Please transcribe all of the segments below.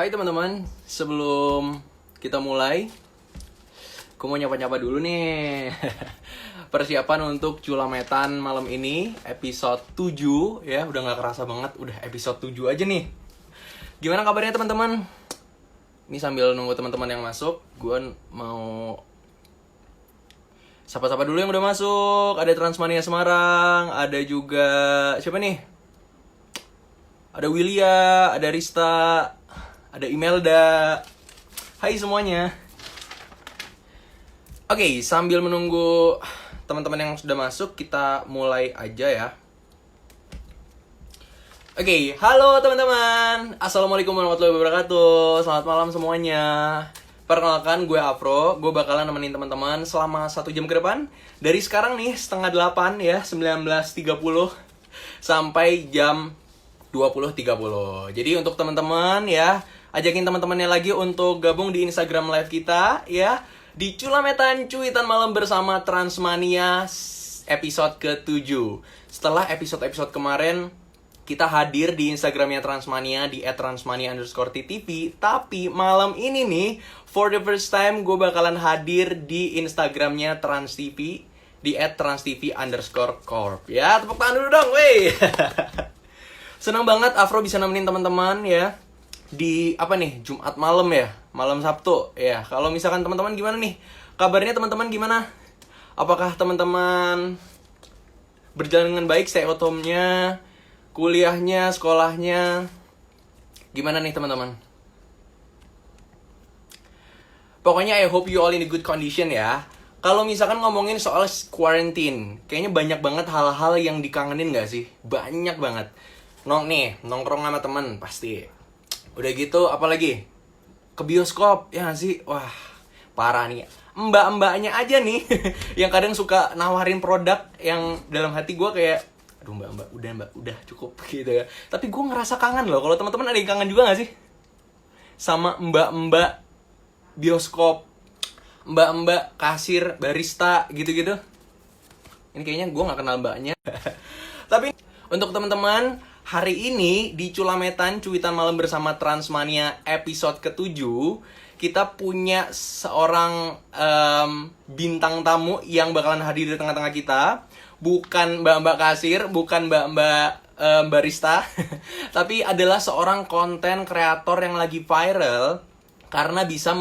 Hai teman-teman, sebelum kita mulai, aku mau nyapa-nyapa dulu nih. Persiapan untuk Culametan malam ini, episode 7 ya, udah gak kerasa banget, udah episode 7 aja nih. Gimana kabarnya teman-teman? Ini sambil nunggu teman-teman yang masuk, gue mau sapa-sapa dulu yang udah masuk. Ada Transmania Semarang, ada juga siapa nih? Ada Willia, ada Rista, ada Imelda. Hai semuanya. Oke, sambil menunggu teman-teman yang sudah masuk, kita mulai aja ya. Oke, halo teman-teman. Assalamualaikum warahmatullahi wabarakatuh. Selamat malam semuanya. Perkenalkan, gue Afro. Gue bakalan nemenin teman-teman selama 1 jam ke depan. Dari sekarang nih, setengah 8 ya, 19.30 sampai jam 20.30. Jadi untuk teman-teman ya, ajakin teman-temannya lagi untuk gabung di Instagram live kita ya, di Culametan Cuitan Malam bersama Transmania episode ke-7. Setelah episode-episode kemarin kita hadir di Instagramnya Transmania di @transmania_ttv, tapi malam ini nih, for the first time gue bakalan hadir di Instagramnya Trans TV di @transtv_corp ya. Tepuk tangan dulu dong, wey. Senang banget Afro bisa nemenin teman-teman ya di apa nih, Jumat malam ya, malam Sabtu ya. Kalau misalkan teman-teman gimana nih kabarnya, teman-teman gimana? Apakah teman-teman berjalan dengan baik, stay at home-nya, kuliahnya, sekolahnya gimana nih teman-teman? Pokoknya I hope you all in a good condition ya. Kalau misalkan ngomongin soal quarantine, kayaknya banyak banget hal-hal yang dikangenin gak sih? Banyak banget. Nongkrong sama temen pasti. Udah gitu apalagi? Ke bioskop, ya gak sih? Wah, parah nih. Mbak-mbaknya aja nih yang kadang suka nawarin produk yang dalam hati gue kayak, aduh mbak, udah cukup gitu ya. Tapi gue ngerasa kangen loh. Kalau teman-teman ada yang kangen juga gak sih? Sama mbak-mbak bioskop, mbak-mbak kasir, barista gitu-gitu. Ini kayaknya gue gak kenal mbaknya. Tapi untuk teman-teman, hari ini di Culametan Cuitan Malam bersama Transmania episode ke-7, kita punya seorang bintang tamu yang bakalan hadir di tengah-tengah kita. Bukan mbak-mbak kasir, bukan mbak-mbak barista, tapi adalah seorang konten kreator yang lagi viral karena bisa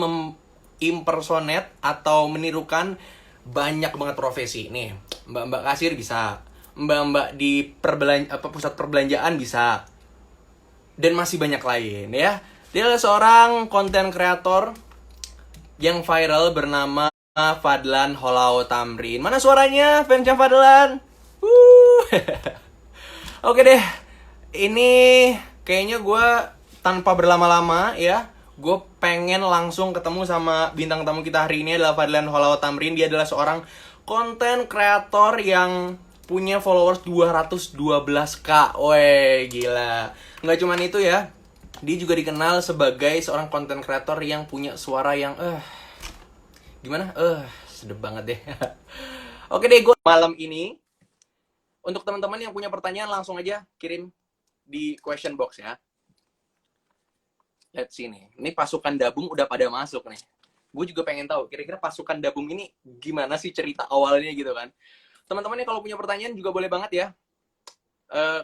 impersonate atau menirukan banyak banget profesi. Nih, mbak-mbak kasir bisa, mbak-mbak di pusat perbelanjaan bisa, dan masih banyak lain ya. Dia adalah seorang konten kreator yang viral bernama Fadlan Holao Tamrin. Mana suaranya fansnya Fadlan? Oke deh, ini kayaknya gue tanpa berlama-lama ya, gue pengen langsung ketemu sama bintang tamu kita hari ini adalah Fadlan Holao Tamrin. Dia adalah seorang konten kreator yang punya followers 212k. Weh, gila. Nggak cuman itu ya, dia juga dikenal sebagai seorang konten kreator yang punya suara yang gimana? Sedep banget deh. Oke deh, gue malam ini untuk teman-teman yang punya pertanyaan langsung aja kirim di question box ya. Let's see nih. Ini pasukan Dabung udah pada masuk nih. Gue juga pengen tahu kira-kira pasukan Dabung ini gimana sih cerita awalnya gitu kan. Teman-teman yang kalau punya pertanyaan juga boleh banget ya.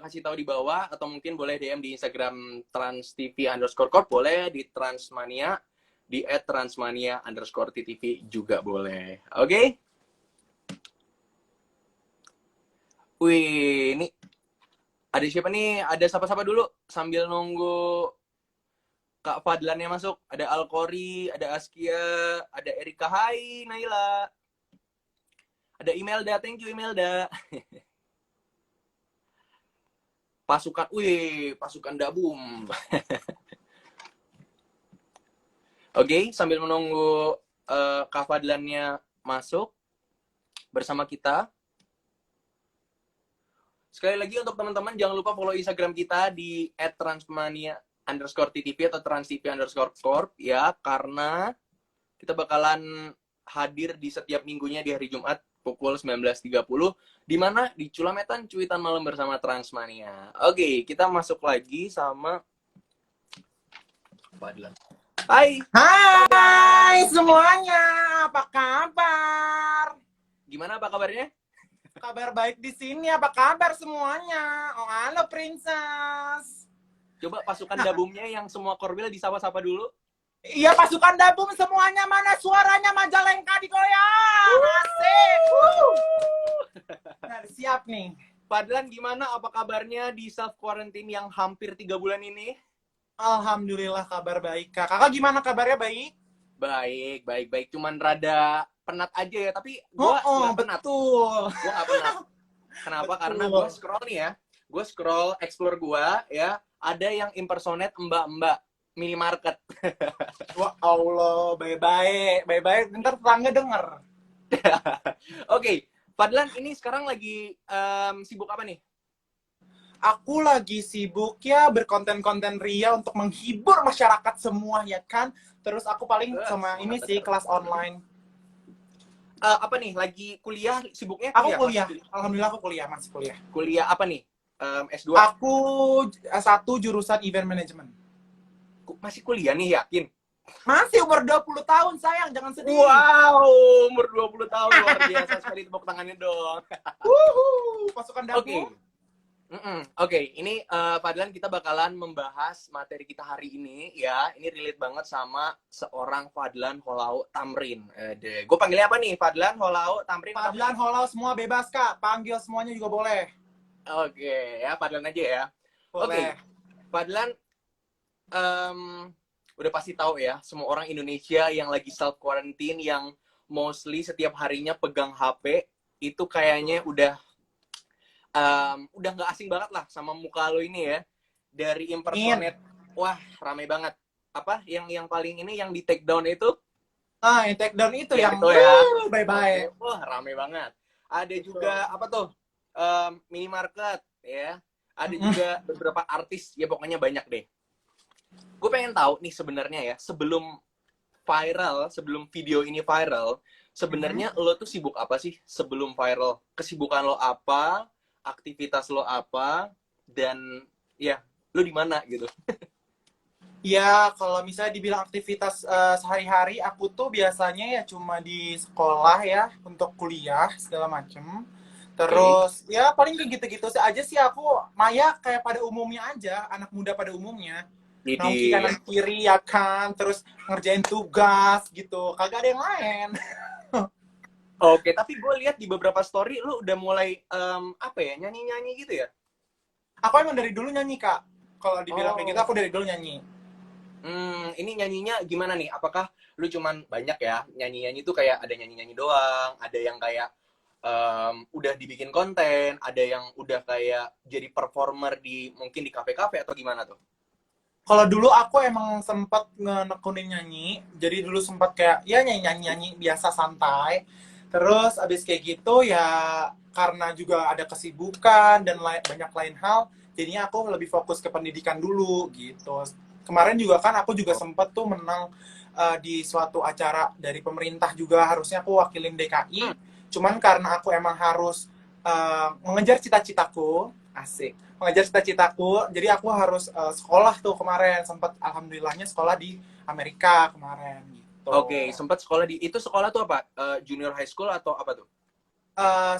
Kasih tahu di bawah atau mungkin boleh DM di Instagram transtv_corp, boleh di Transmania di @transmania_ttv juga boleh. Oke? Wih, ini ada siapa nih? Ada siapa-siapa dulu sambil nunggu Kak Fadlannya masuk. Ada Alkori, ada Askia, ada Erika. Hai Naila. Ada Imelda, thank you Imelda. Pasukan Dabum. Oke, sambil menunggu Kak Fadlannya masuk bersama kita. Sekali lagi untuk teman-teman jangan lupa follow Instagram kita di @transmania_ttv atau transtv_corp ya, karena kita bakalan hadir di setiap minggunya di hari Jumat pukul 19.30 di mana di Culametan Cuitan Malam bersama Transmania. Oke, kita masuk lagi sama Fadlan. Hai, Hai Fadlan. semuanya, apa kabar? Gimana apa kabarnya? Kabar baik di sini, apa kabar semuanya? Oh, halo Princess. Coba pasukan Nah, dabumnya yang semua korwil disapa-sapa dulu. iya pasukan dabung semuanya, mana suaranya Majalengka digoyang? Asik. Nah, siap nih. Fadlan gimana apa kabarnya di self quarantine yang hampir 3 bulan ini? Alhamdulillah kabar baik, Kak. Kakak gimana kabarnya, baik? Baik, baik, baik. Cuman rada penat aja ya, tapi Oh, gue oh, nggak penat. betul. Gue nggak penat. Kenapa? Karena gue Betul. scroll nih ya. Gue scroll explore gue ya. Ada yang impersonate mbak-mbak minimarket. Wah, Allah, baik-baik, baik-baik. Ntar tetangga denger. Oke, Fadlan ini sekarang lagi sibuk apa nih? Aku lagi sibuk ya berkonten-konten ria untuk menghibur masyarakat semua ya kan. Terus aku paling sama Semangat ini sih dasar. kelas online. Apa nih? Lagi kuliah? Sibuknya Aku kuliah? Masih kuliah. kuliah? Alhamdulillah aku kuliah, masih kuliah. Kuliah apa nih? S2? Aku satu jurusan event management. Masih kuliah nih, yakin? Masih umur 20 tahun sayang, jangan sedih. Wow, umur 20 tahun luar biasa sekali, tepuk tangannya dong. Wuhu, pasukan Oke. dapur. Oke, ini Fadlan kita bakalan membahas materi kita hari ini ya. Ini relate banget sama seorang Fadlan Holau Tamrin. Gue panggilnya apa nih? Fadlan Holau Tamrin atau Fadlan, Holau semua bebas kak. Panggil semuanya juga boleh. Oke, ya Fadlan aja ya. Oke, Boleh. Fadlan em, udah pasti tahu ya, semua orang Indonesia yang lagi self quarantine yang mostly setiap harinya pegang HP itu kayaknya udah nggak asing banget lah sama muka lo ini ya. Dari Min. impersonate, wah rame banget. Apa yang paling ini yang di take down itu? Ah, yang take down itu yang Itu ya. bye-bye. Oke, wah rame banget. Ada Betul. juga apa tuh? Minimarket ya. Ada Mm-mm. juga beberapa artis ya, pokoknya banyak deh. Gue pengen tahu nih sebenarnya ya, sebelum video ini viral, Mm-mm. sebenarnya lo tuh sibuk apa sih sebelum viral? Kesibukan lo apa? Aktivitas lo apa? Dan ya, lo di mana gitu? Ya, kalau misalnya dibilang aktivitas sehari-hari, aku tuh biasanya ya cuma di sekolah ya, untuk kuliah, segala macem. Oke. Terus, ya paling kayak gitu-gitu aja sih aku, Maya kayak pada umumnya aja, anak muda pada umumnya. Nongki Jadi, kanan kiri ya kan, terus ngerjain tugas gitu, kagak ada yang lain. oke, tapi gue lihat di beberapa story lo udah mulai apa ya, nyanyi-nyanyi gitu ya? Aku emang dari dulu nyanyi, Kak. Kalau dibilang kayak gitu, Oh, aku dari dulu nyanyi. ini nyanyinya gimana nih? Apakah lu cuman banyak ya nyanyi-nyanyi tuh, kayak ada nyanyi-nyanyi doang, ada yang kayak udah dibikin konten, ada yang udah kayak jadi performer di mungkin di kafe-kafe atau gimana tuh? Kalau dulu aku emang sempat nekunin nyanyi, jadi dulu sempat kayak ya nyanyi-nyanyi biasa santai. Terus abis kayak gitu ya karena juga ada kesibukan dan banyak lain hal, jadinya aku lebih fokus ke pendidikan dulu gitu. Kemarin juga kan aku juga Oh, sempat tuh menang di suatu acara dari pemerintah juga, harusnya aku wakilin DKI. hmm, Cuman karena aku emang harus mengejar cita-citaku, asik mengejar cita-citaku, jadi aku harus sekolah tuh kemarin, sempat alhamdulillahnya sekolah di Amerika kemarin oke, gitu. sempat sekolah di itu, sekolah tuh apa? Junior high school atau apa tuh?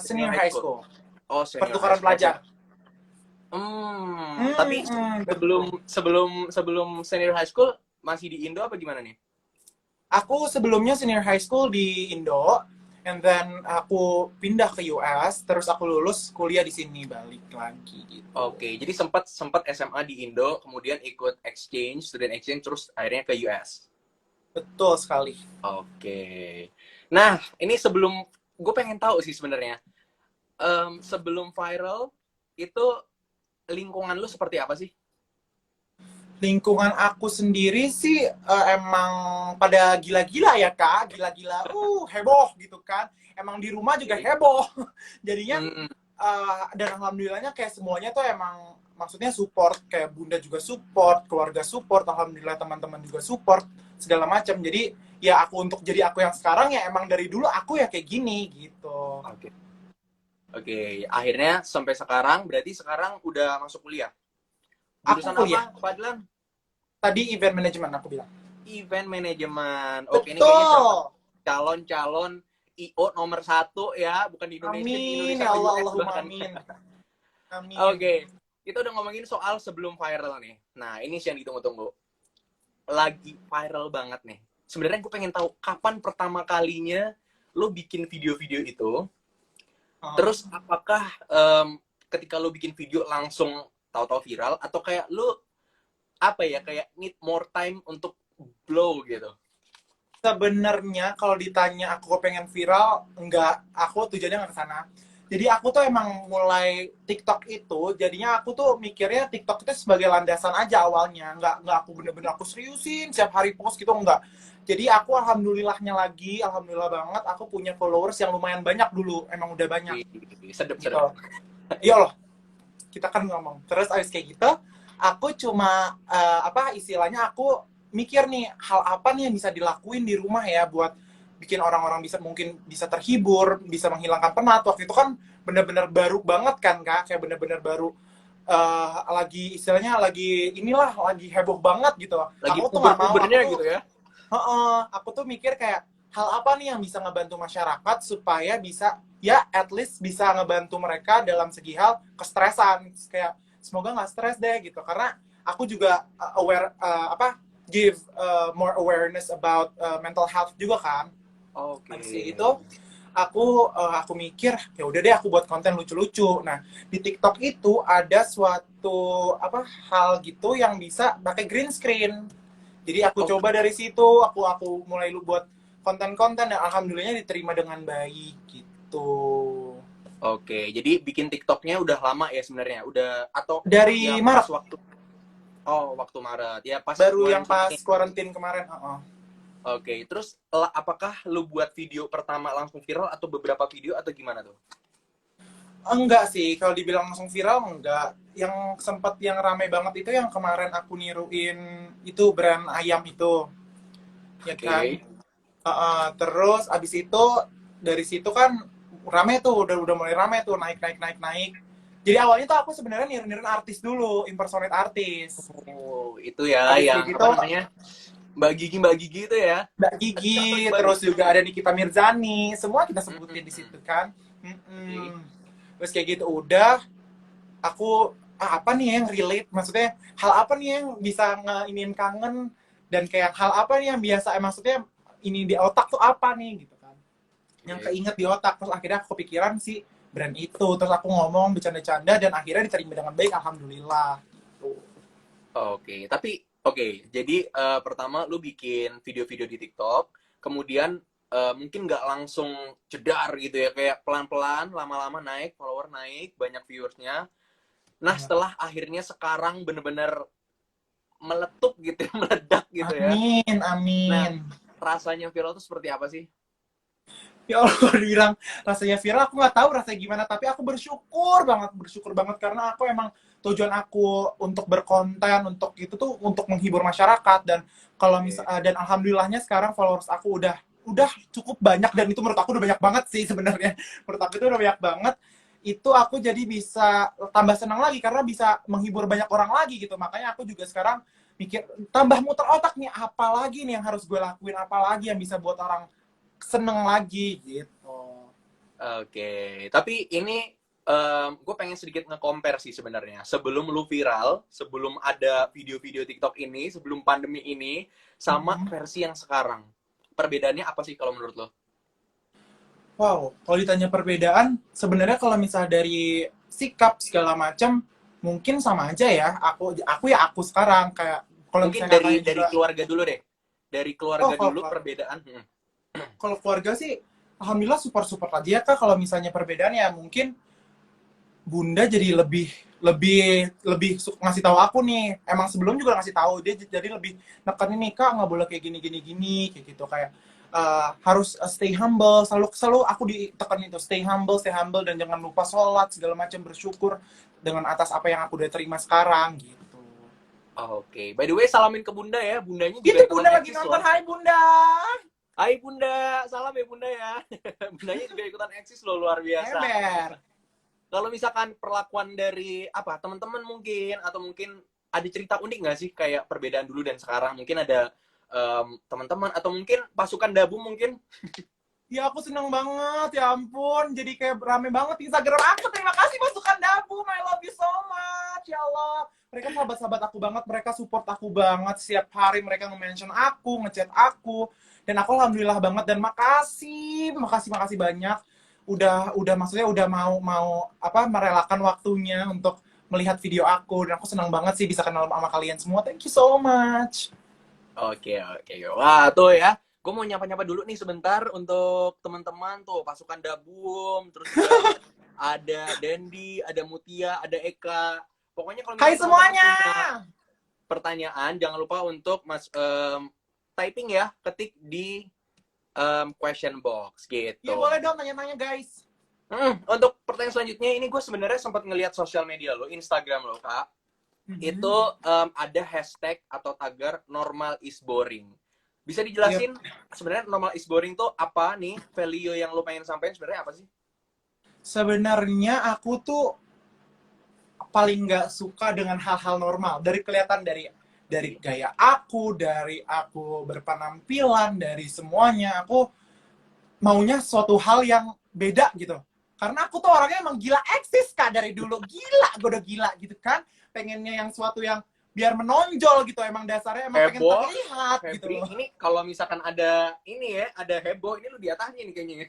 Senior Senior high high school. school, Oh, senior high pertukaran school. Oke. pelajar. Tapi sebelum Betul. sebelum sebelum senior high school masih di Indo apa gimana nih? Aku sebelumnya senior high school di Indo, and then aku pindah ke US, terus aku lulus kuliah di sini balik lagi gitu. Oke, jadi sempat sempat SMA di Indo, kemudian ikut exchange, student exchange, terus akhirnya ke US. Betul sekali. Oke. Nah, ini sebelum gue pengen tahu sih sebenarnya, sebelum viral itu lingkungan lu seperti apa sih? Lingkungan aku sendiri sih emang pada gila-gila ya kak, gila-gila, heboh gitu kan. Emang di rumah juga Oke. heboh. Jadinya Hmm, dan alhamdulillahnya kayak semuanya tuh emang maksudnya support, kayak bunda juga support, keluarga support, alhamdulillah teman-teman juga support segala macam. Jadi ya aku untuk jadi aku yang sekarang ya emang dari dulu aku ya kayak gini gitu. oke. Oke, akhirnya sampai sekarang berarti sekarang udah masuk kuliah. Aku Jurusan kuliah apa, Fadlan? Tadi event management aku bilang. Event manajemen. Oke, ini kayaknya salah Betul. calon-calon IO nomor satu ya, bukan di Amin Indonesia ya atau Allah, US Allahumma bahkan. amin. Amin. Oke, kita udah ngomongin soal sebelum viral nih. Nah, ini sih yang ditunggu-tunggu. Lagi viral banget nih. Sebenarnya gue pengen tahu kapan pertama kalinya lo bikin video-video itu. Oh. Terus apakah ketika lo bikin video langsung tahu-tahu viral atau kayak lo apa ya kayak need more time untuk blow gitu. Sebenarnya kalau ditanya aku pengen viral, enggak, aku tujuannya nggak ke sana. Jadi aku tuh emang mulai TikTok itu, jadinya aku tuh mikirnya TikTok itu sebagai landasan aja awalnya, nggak aku bener-bener aku seriusin setiap hari post gitu enggak. Jadi aku alhamdulillah banget, aku punya followers yang lumayan banyak dulu, emang udah banyak Sedep gitu. sedep. Iya loh, kita kan ngomong. Terus abis kayak gitu, aku cuma apa istilahnya aku mikir nih hal apa nih yang bisa dilakuin di rumah ya buat bikin orang-orang bisa mungkin bisa terhibur, bisa menghilangkan penat. Waktu itu kan bener-bener baru banget kan kak, kayak bener-bener baru lagi istilahnya lagi inilah lagi heboh banget gitu. Lagi Aku tuh nggak mau, puber-pubernya gitu ya. aku tuh mikir kayak hal apa nih yang bisa ngebantu masyarakat supaya bisa ya at least bisa ngebantu mereka dalam segi hal kestresan kayak semoga nggak stres deh gitu karena aku juga aware apa give more awareness about mental health juga kan. Oke. Habis itu aku mikir ya udah deh aku buat konten lucu-lucu. Nah di TikTok itu ada suatu apa hal gitu yang bisa pakai green screen. Jadi aku Oke. coba dari situ, aku mulai lu buat konten-konten dan alhamdulillahnya diterima dengan baik gitu. Oke, jadi bikin TikToknya udah lama ya sebenarnya, udah atau ya Dari pas Maret, waktu waktu Maret ya pas baru yang quarantine pas ini. quarantine kemarin. Oke, terus apakah lu buat video pertama langsung viral atau beberapa video atau gimana tuh? Enggak sih, kalau dibilang langsung viral enggak. Yang sempat yang ramai banget itu yang kemarin aku niruin itu brand ayam itu, ya kan? Oke. Terus abis itu dari situ kan rame tuh, udah mulai rame tuh naik. Jadi awalnya tuh aku sebenarnya niru-niruin artis dulu, impersonate artis. Oh, itu ya Abis yang kayak apa gitu namanya? Mbak Gigi itu ya. Mbak Aduh, cakep Gigi, banget. terus juga ada Nikita Mirzani, semua kita sebutin di Mm-mm. situ kan. Oke. Terus kayak gitu udah, aku apa nih yang relate, maksudnya hal apa nih yang bisa ngeinin kangen dan kayak hal apa nih yang biasa, maksudnya ini di otak tuh apa nih gitu kan. Yang Oke. keinget di otak, terus akhirnya aku kepikiran sih brand itu, terus aku ngomong bercanda-canda dan akhirnya diterima dengan baik, alhamdulillah. Tuh. Oke, tapi oke, jadi pertama lu bikin video-video di TikTok, kemudian mungkin nggak langsung jedar gitu ya, kayak pelan-pelan, lama-lama naik, follower naik, banyak viewersnya. Nah, Ya. setelah akhirnya sekarang bener-bener meletup gitu ya, meledak gitu ya. Amin, Nah, amin. rasanya viral itu seperti apa sih? Ya Allah, kalau dibilang rasanya viral, aku nggak tahu rasanya gimana, tapi aku bersyukur banget karena aku emang tujuan aku untuk berkonten, untuk itu tuh untuk menghibur masyarakat dan kalau misal Oke. dan alhamdulillahnya sekarang followers aku udah cukup banyak dan itu menurut aku udah banyak banget sih sebenarnya. Menurut aku itu udah banyak banget. Itu aku jadi bisa tambah senang lagi karena bisa menghibur banyak orang lagi gitu. Makanya aku juga sekarang mikir tambah muter otak nih, apa lagi nih yang harus gue lakuin, apa lagi yang bisa buat orang seneng lagi gitu. Oke, tapi ini gue pengen sedikit nge-compare sih sebenarnya. Sebelum lu viral, sebelum ada video-video TikTok ini, sebelum pandemi ini, sama Mm-mm. versi yang sekarang. Perbedaannya apa sih kalau menurut lo? Wow, kalau ditanya perbedaan, sebenarnya kalau misalnya dari sikap segala macam, mungkin sama aja ya. Aku ya aku sekarang kayak kalau Mungkin misalnya kakaknya dari juga, keluarga dulu deh. Dari oh keluarga kalau dulu perbedaan. kalau keluarga sih, alhamdulillah support support aja ya kak. Kalau misalnya perbedaan ya mungkin bunda jadi lebih ngasih tahu aku nih. Emang sebelum juga ngasih tahu dia jadi lebih nekanin nih kak nggak boleh kayak gini kayak gitu kayak harus stay humble, selalu aku ditekanin itu stay humble dan jangan lupa sholat segala macam, bersyukur dengan atas apa yang aku udah terima sekarang gitu. Oke, by the way salamin ke bunda ya. Bundanya juga Itu ikutan bunda lagi eksis nonton, loh. hai bunda. Hai bunda, salam ya bunda ya. Bundanya juga ikutan eksis loh, luar biasa. Eber. Kalau misalkan perlakuan dari apa teman-teman mungkin atau mungkin ada cerita unik nggak sih kayak perbedaan dulu dan sekarang? Mungkin ada teman-teman atau mungkin pasukan dabu mungkin? Ya aku seneng banget, ya ampun. Jadi kayak rame banget Instagram aku. Terima kasih pasukan Dabu, I love you so much. Ya Allah. Mereka sahabat-sahabat aku banget, mereka support aku banget. Setiap hari mereka nge-mention aku, ngechat aku. Dan aku alhamdulillah banget dan makasih banyak. Udah maksudnya udah mau merelakan waktunya untuk melihat video aku. Dan aku senang banget sih bisa kenal sama kalian semua. Thank you so much. Oke, oke. Wah, tuh ya. Gue mau nyapa-nyapa dulu nih sebentar untuk teman-teman tuh, pasukan Dabum, terus juga ada Dendi, ada Mutia, ada Eka. Pokoknya kalau Hai misalnya teman-teman semuanya. punya pertanyaan, jangan lupa untuk typing ya, ketik di question box gitu. Iya boleh dong tanya-tanya guys. Untuk pertanyaan selanjutnya, ini gue sebenarnya sempat ngelihat sosial media lo, Instagram lo, Kak. Itu ada hashtag atau tagar normal is boring. Bisa dijelasin sebenarnya normal is boring tuh apa nih? Value yang lo pengen sampaikan sebenarnya apa sih? Sebenarnya aku tuh paling nggak suka dengan hal-hal normal. Kelihatan dari gaya aku, dari aku berpenampilan, dari semuanya. Aku maunya suatu hal yang beda gitu. Karena aku tuh orangnya emang gila eksis Kak dari dulu. Gila, gue udah gila gitu kan. Pengennya yang suatu yang biar menonjol gitu. Emang dasarnya emang pengen Heboh, terlihat gitu Febri, loh. ini kalau misalkan ada ini ya, ada heboh, ini lu di atasnya nih kayaknya.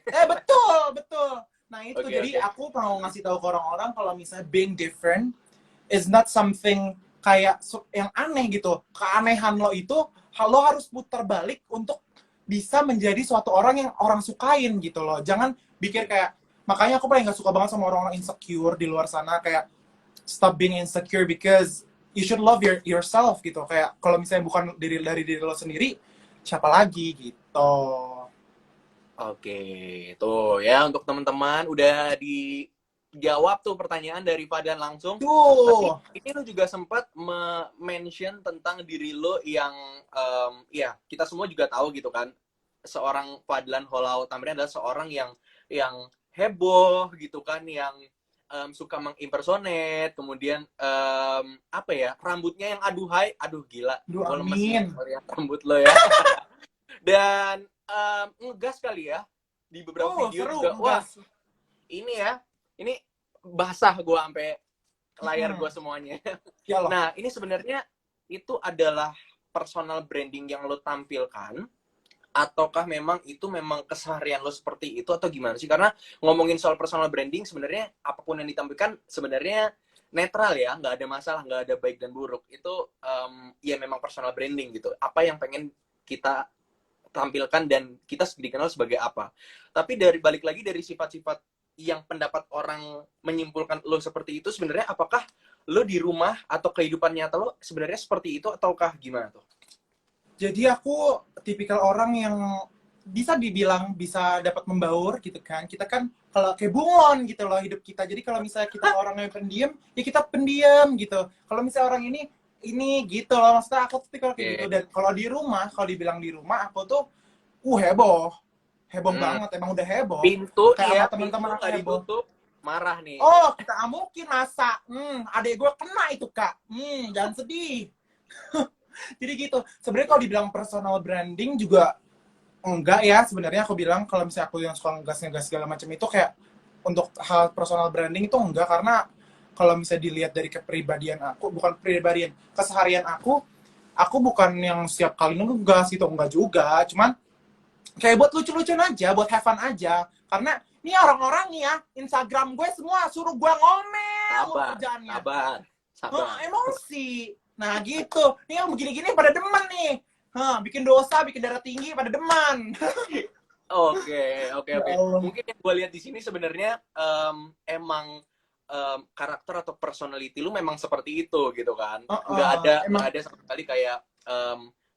Betul. Nah itu Oke, jadi oke. aku mau ngasih tahu ke orang-orang kalau misalnya being different is not something kayak yang aneh gitu. Keanehan lo itu lo harus putar balik untuk bisa menjadi suatu orang yang orang sukain gitu loh. Jangan pikir kayak, makanya aku paling gak suka banget sama orang-orang insecure di luar sana. Kayak stop being insecure because you should love yourself gitu. Kayak kalau misalnya bukan dari diri lo sendiri, siapa lagi gitu. Oke, tuh ya untuk teman-teman udah dijawab tuh pertanyaan dari Fadan langsung. Tapi Tuh. ini lu juga sempat mention tentang diri lo yang ya kita semua juga tahu gitu kan. Seorang Fadlan Holau Tamrin adalah seorang yang heboh gitu kan, yang suka mengimpersonate, kemudian apa ya, rambutnya yang aduhai, aduh gila, Duh, gue lemes nih amin. ngeliat rambut lo ya. Dan ngegas kali ya di beberapa video Seru, juga. Wah, gas. ini ya, ini basah gue sampai layar gue semuanya. Ya Allah. Nah, ini sebenarnya itu adalah personal branding yang lo tampilkan, ataukah memang itu memang keseharian lo seperti itu atau gimana sih? Karena ngomongin soal personal branding sebenarnya apapun yang ditampilkan sebenarnya netral ya, nggak ada masalah, nggak ada baik dan buruk. Itu ya memang personal branding gitu. Apa yang pengen kita tampilkan dan kita dikenal sebagai apa. Tapi dari balik lagi dari sifat-sifat yang pendapat orang menyimpulkan lo seperti itu, sebenarnya apakah lo di rumah atau kehidupan nyata lo sebenarnya seperti itu ataukah gimana tuh? Jadi aku tipikal orang yang bisa dibilang bisa dapat membaur gitu kan. Kita kan kalau kayak bunglon gitu loh hidup kita. Jadi kalau misalnya kita orang yang pendiam, ya kita pendiam gitu. Kalau misalnya orang ini gitu loh. Maksudnya aku tipikal kayak gitu. Dan kalau di rumah, kalau dibilang di rumah, aku tuh heboh. Heboh banget, emang udah heboh. Pintu Kayak ya, sama teman-teman pintu aku nggak heboh. ditutup, marah nih. Oh, kita mungkin masa. Adek gue kena itu, Kak. Jangan sedih. Jadi gitu. Sebenarnya kalau dibilang personal branding juga enggak ya. Sebenarnya aku bilang kalau misalnya aku yang suka ngegas segala macam itu kayak untuk hal personal branding itu enggak, karena kalau misalnya dilihat dari kepribadian aku, bukan kepribadian, keseharian aku bukan yang setiap kali ngegas gitu, enggak juga. Cuman kayak buat lucu-lucuan aja, buat have fun aja. Karena ini orang-orang nih ya, Instagram gue semua suruh gue ngomel kerjaannya. Sabar. Emosi. Nah gitu. Ini yang begini-gini pada demen nih. Bikin dosa, bikin darah tinggi pada demen. Oke. Ya Allah. Mungkin yang gue lihat di sini sebenarnya emang karakter atau personality lu memang seperti itu gitu kan. Nggak ada sama sekali kayak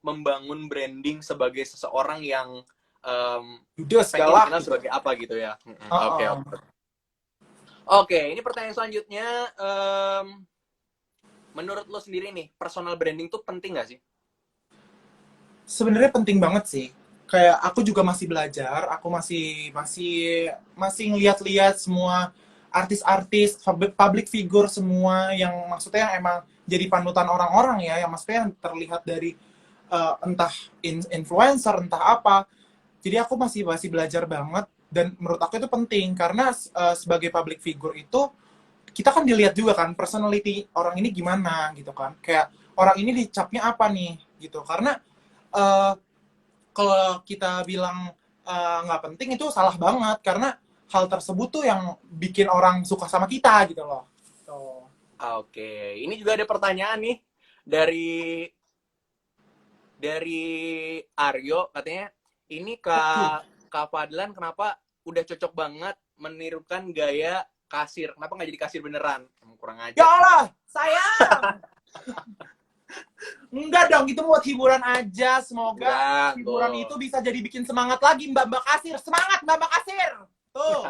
membangun branding sebagai seseorang yang pengen dikenal sebagai apa gitu ya. Oke, ini pertanyaan selanjutnya. Menurut lo sendiri nih, personal branding tuh penting nggak sih? Sebenarnya penting banget sih. Kayak aku juga masih belajar, aku masih ngeliat-liat semua artis-artis, public figure semua yang maksudnya yang emang jadi panutan orang-orang ya, yang maksudnya yang terlihat dari entah influencer, entah apa. Jadi aku masih masih belajar banget, dan menurut aku itu penting karena sebagai public figure itu kita kan dilihat juga kan personality orang ini gimana gitu kan. Kayak orang ini dicapnya apa nih gitu. Karena eh, kalau kita bilang nggak penting itu salah banget, karena hal tersebut tuh yang bikin orang suka sama kita gitu loh. Tuh. Oke, ini juga ada pertanyaan nih dari Aryo, katanya ini Kak Fadlan kenapa udah cocok banget menirukan gaya kasir? Kenapa nggak jadi kasir beneran? Kurang Ya ajar. Allah, sayang. Enggak dong, itu buat hiburan aja. Semoga Enggak, hiburan tuh. itu bisa jadi bikin semangat lagi Mbak-mbak kasir. Semangat Mbak-mbak kasir. Tuh.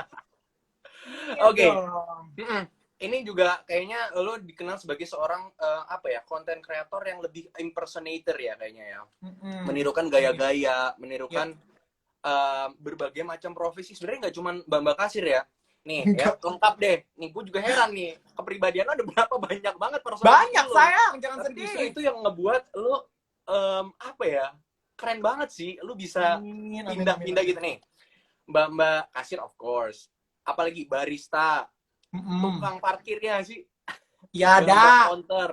Iya Oke. dong. Mm-mm. Ini juga kayaknya lo dikenal sebagai seorang apa ya, content creator yang lebih impersonator ya kayaknya ya. Menirukan gaya-gaya, menirukan berbagai macam profesi. Sebenarnya nggak cuma Mbak Kasir ya. Nih ya, lengkap deh. Nih gue juga heran nih, kepribadian lo ada berapa banyak banget personality Banyak lo. sayang, jangan Tapi sedih. justru itu yang ngebuat lo apa ya, keren banget sih. Lo bisa Amin, pindah-pindah gitu nih. Mbak Kasir of course. Apalagi barista, tukang parkirnya sih, Ya mbak ada. counter,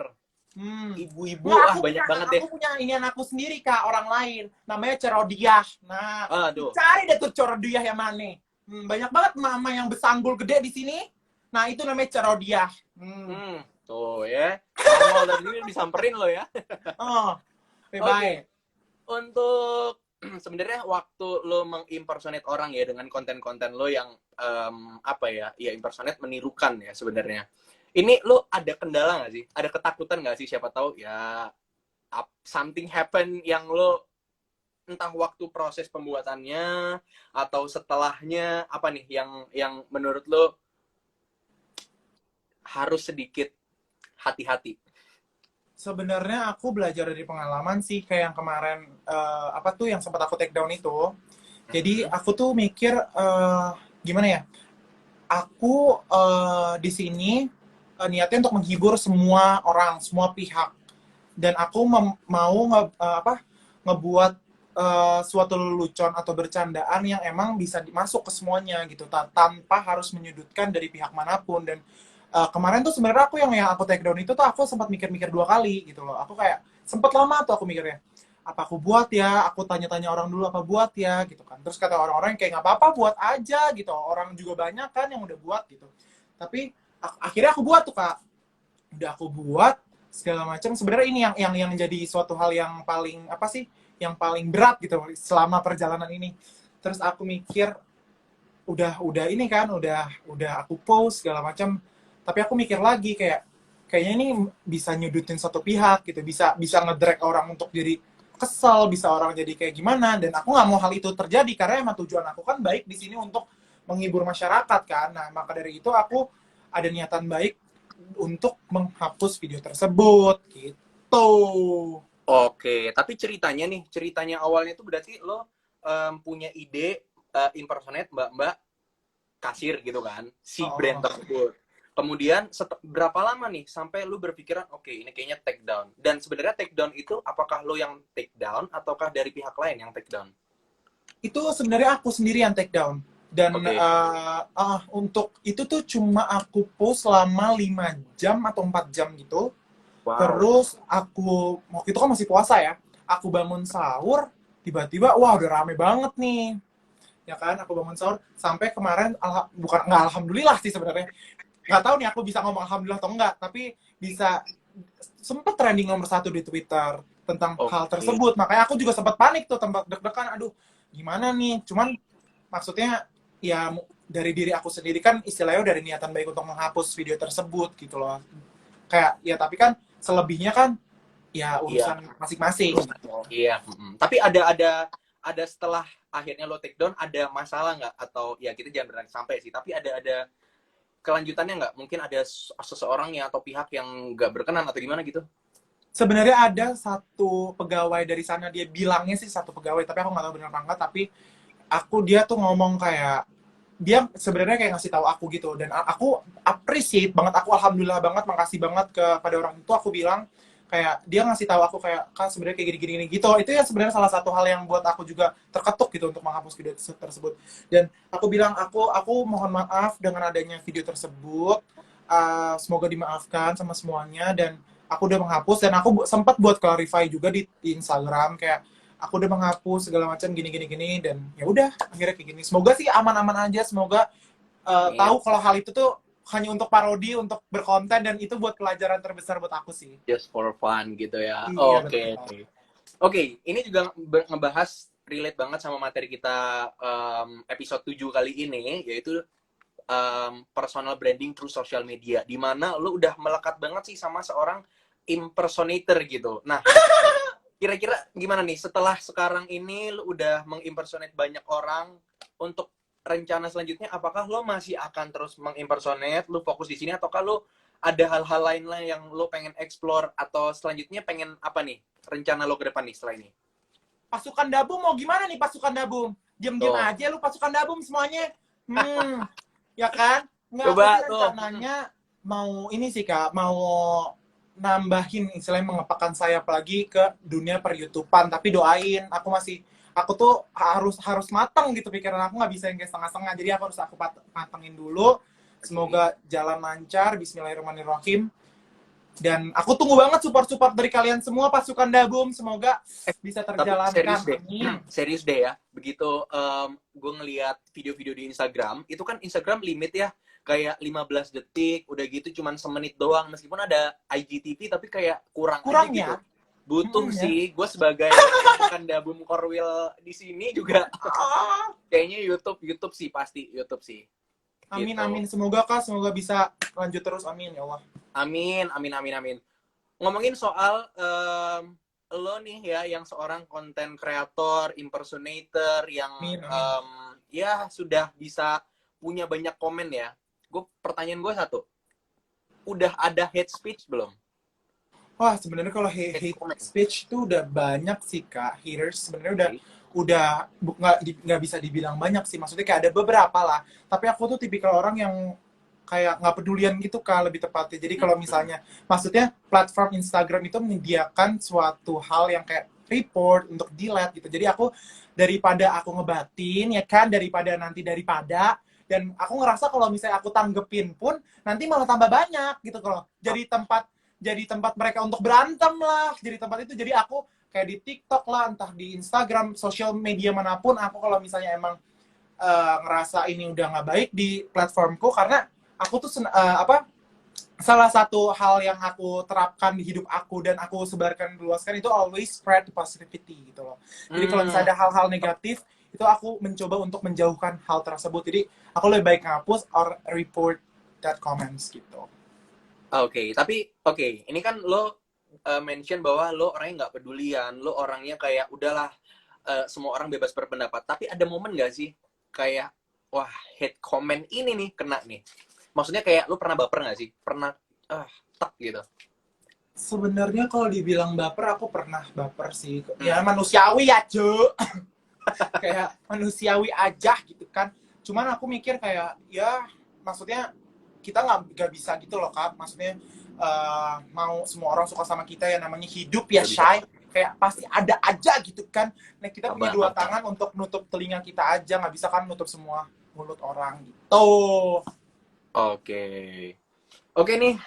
Hmm. ibu-ibu, Nggak, banyak banget deh. aku punya ini anakku sendiri kak, orang lain. Namanya Cerodiah. Nah, Aduh. cari deh tuh Cerodiah yang mana. Banyak banget mama yang besanggul gede di sini. Nah, itu namanya Cerodiah. Tuh ya. Nongol dari sini disamperin lo ya. Oh, Oke. baik. Untuk sebenarnya waktu lo mengimpersonate orang ya dengan konten-konten lo yang apa ya, ya impersonate, menirukan ya sebenarnya. Ini lo ada kendala nggak sih? Ada ketakutan nggak sih? Siapa tahu ya something happen yang lo, entah waktu proses pembuatannya atau setelahnya, apa nih yang menurut lo harus sedikit hati-hati? Sebenarnya aku belajar dari pengalaman sih, kayak yang kemarin apa tuh yang sempat aku take down itu. Jadi aku tuh mikir gimana ya? Aku di sini niatnya untuk menghibur semua orang, semua pihak. Dan aku mau ngebuat suatu lelucon atau bercandaan yang emang bisa masuk ke semuanya gitu, tanpa harus menyudutkan dari pihak manapun. Dan kemarin tuh sebenarnya aku yang aku take down itu tuh aku sempat mikir-mikir 2 kali gitu loh. Aku kayak sempat lama tuh aku mikirnya, apa aku buat ya, aku tanya-tanya orang dulu apa buat ya gitu kan. Terus kata orang-orang kayak nggak apa-apa, buat aja gitu, orang juga banyak kan yang udah buat gitu. Tapi akhirnya aku buat tuh kak, udah aku buat segala macam. Sebenarnya ini yang jadi suatu hal yang paling apa sih, yang paling berat gitu selama perjalanan ini. Terus aku mikir, udah ini kan, udah aku post segala macam, tapi aku mikir lagi kayaknya ini bisa nyudutin satu pihak gitu, bisa ngedrag orang untuk jadi kesel, bisa orang jadi kayak gimana. Dan aku nggak mau hal itu terjadi, karena emang tujuan aku kan baik di sini untuk menghibur masyarakat kan. Nah, maka dari itu aku ada niatan baik untuk menghapus video tersebut gitu. Oke, tapi ceritanya awalnya itu berarti lo punya ide impersonate mbak-mbak kasir gitu kan, si brand tersebut. Kemudian berapa lama nih sampai lu berpikiran oke, ini kayaknya take down? Dan sebenarnya take down itu apakah lo yang take down ataukah dari pihak lain yang take down? Itu sebenarnya aku sendiri yang take down. Dan untuk itu tuh cuma aku post selama 5 jam atau 4 jam gitu. Wow. Terus aku, waktu itu kan masih puasa ya, aku bangun sahur, tiba-tiba wah udah rame banget nih. Ya kan, aku bangun sahur, sampai kemarin, nggak alhamdulillah sih sebenarnya. Nggak tahu nih aku bisa ngomong alhamdulillah atau enggak, tapi bisa sempet trending nomor 1 di Twitter tentang hal tersebut. Makanya aku juga sempat panik tuh, tempat deg-degan, aduh gimana nih. Cuman maksudnya ya dari diri aku sendiri kan, istilahnya dari niatan baik untuk menghapus video tersebut gitu loh. Kayak ya, tapi kan selebihnya kan ya urusan masing-masing. Iya. Tapi ada setelah akhirnya lo take down, ada masalah nggak? Atau ya kita jangan berani sampai sih, tapi ada kelanjutannya nggak? Mungkin ada seseorang ya atau pihak yang nggak berkenan atau gimana gitu? Sebenarnya ada satu pegawai dari sana, dia bilangnya sih satu pegawai, tapi aku nggak tahu benar apa enggak. Tapi dia tuh ngomong kayak dia sebenarnya kayak ngasih tahu aku gitu, dan aku appreciate banget, aku alhamdulillah banget, makasih banget kepada orang itu. Aku bilang kayak dia ngasih tahu aku kayak, Kak sebenarnya kayak gini-gini gitu. Itu ya sebenarnya salah satu hal yang buat aku juga terketuk gitu untuk menghapus video tersebut. Dan aku bilang aku mohon maaf dengan adanya video tersebut. Semoga dimaafkan sama semuanya, dan aku udah menghapus. Dan aku sempat buat clarify juga di Instagram kayak aku udah menghapus segala macam gini gini gini, dan ya udah akhirnya kayak gini. Semoga sih aman-aman aja, semoga Amin. tahu kalau hal itu tuh hanya untuk parodi, untuk berkonten, dan itu buat pelajaran terbesar buat aku sih. Just for fun gitu ya. Iya betul. Oke, oke. Oke, ini juga ngebahas relate banget sama materi kita episode 7 kali ini, yaitu personal branding through social media, di mana lu udah melekat banget sih sama seorang impersonator gitu. Nah, kira-kira gimana nih setelah sekarang ini lu udah mengimpersonate banyak orang, untuk rencana selanjutnya apakah lo masih akan terus mengimpersonate, lu fokus di sini, ataukah lu ada hal-hal lain lah yang lo pengen explore, atau selanjutnya pengen apa nih rencana lo ke depan nih setelah ini? Pasukan Dabum mau gimana nih pasukan Dabum? Diam-diam Tuh, aja lu pasukan Dabum semuanya. Ya kan? Nggak, aku sih coba tuh. rencananya mau ini sih Kak, mau nambahin istilahnya mengepakkan sayap lagi ke dunia per YouTubean. Tapi doain, aku tuh harus harus matang gitu pikiran aku, nggak bisa yang kayak setengah-setengah. Jadi aku matengin dulu. Semoga jalan lancar, bismillahirrahmanirrahim. Dan aku tunggu banget support-support dari kalian semua pasukan Dabum, semoga bisa Tapi serius terjalankan. deh, Amin. serius deh ya. Begitu gue ngeliat video-video di Instagram, itu kan Instagram limit ya, kayak 15 detik, udah gitu cuman semenit doang. Meskipun ada IGTV, tapi kayak kurang aja Kurang gitu. ya. Butuh Ya. sih, gue sebagai kan Dabum Korwil di sini juga, Ah. kayaknya YouTube sih, pasti YouTube sih. Amin, Gitu. amin. Semoga Kak, semoga bisa lanjut terus. Amin, ya Allah. Amin, amin, amin, amin. Ngomongin soal lo nih ya, yang seorang konten kreator, impersonator, yang Amin, amin. ya sudah bisa punya banyak komen ya. Pertanyaan gue satu, udah ada hate speech belum? Wah, sebenarnya kalau Hate hate comment. speech tuh udah banyak sih Kak. Haters sebenarnya Oke. nggak bisa dibilang banyak sih. Maksudnya kayak ada beberapa lah. Tapi aku tuh tipikal orang yang kayak nggak pedulian gitu Kak, lebih tepatnya. Jadi kalau Hmm. misalnya, maksudnya platform Instagram itu menyediakan suatu hal yang kayak report untuk delete gitu. Jadi daripada aku ngebatin ya kan, daripada dan aku ngerasa kalau misalnya aku tanggepin pun nanti malah tambah banyak gitu kalau jadi tempat mereka untuk berantem lah, jadi tempat itu. Jadi aku kayak di TikTok lah, entah di Instagram, sosial media manapun, aku kalau misalnya emang ngerasa ini udah nggak baik di platformku, karena aku tuh salah satu hal yang aku terapkan di hidup aku dan aku sebarkan luaskan itu always spread the positivity gitu loh. Jadi kalau Hmm. misalnya ada hal-hal negatif itu aku mencoba untuk menjauhkan hal tersebut. Jadi aku lebih baik ngapus or report that comments gitu. Oke, tapi oke, ini kan lo mention bahwa lo orangnya nggak pedulian, lo orangnya kayak udahlah, semua orang bebas berpendapat. Tapi ada momen nggak sih kayak, wah, hate comment ini nih kena nih. Maksudnya kayak lo pernah baper nggak sih? Pernah tak gitu. Sebenarnya kalau dibilang baper, aku pernah baper sih. Ya Hmm. manusiawi ya, Cuk. Kayak manusiawi aja gitu kan. Cuman aku mikir kayak, ya maksudnya kita nggak bisa gitu loh Kak. Maksudnya mau semua orang suka sama kita, ya namanya hidup ya Bisa, bisa. Shay. Kayak pasti ada aja gitu kan. Nah kita punya Abang, dua abang. tangan untuk nutup telinga kita aja. Nggak bisa kan nutup semua mulut orang gitu. Oke. Oke nih,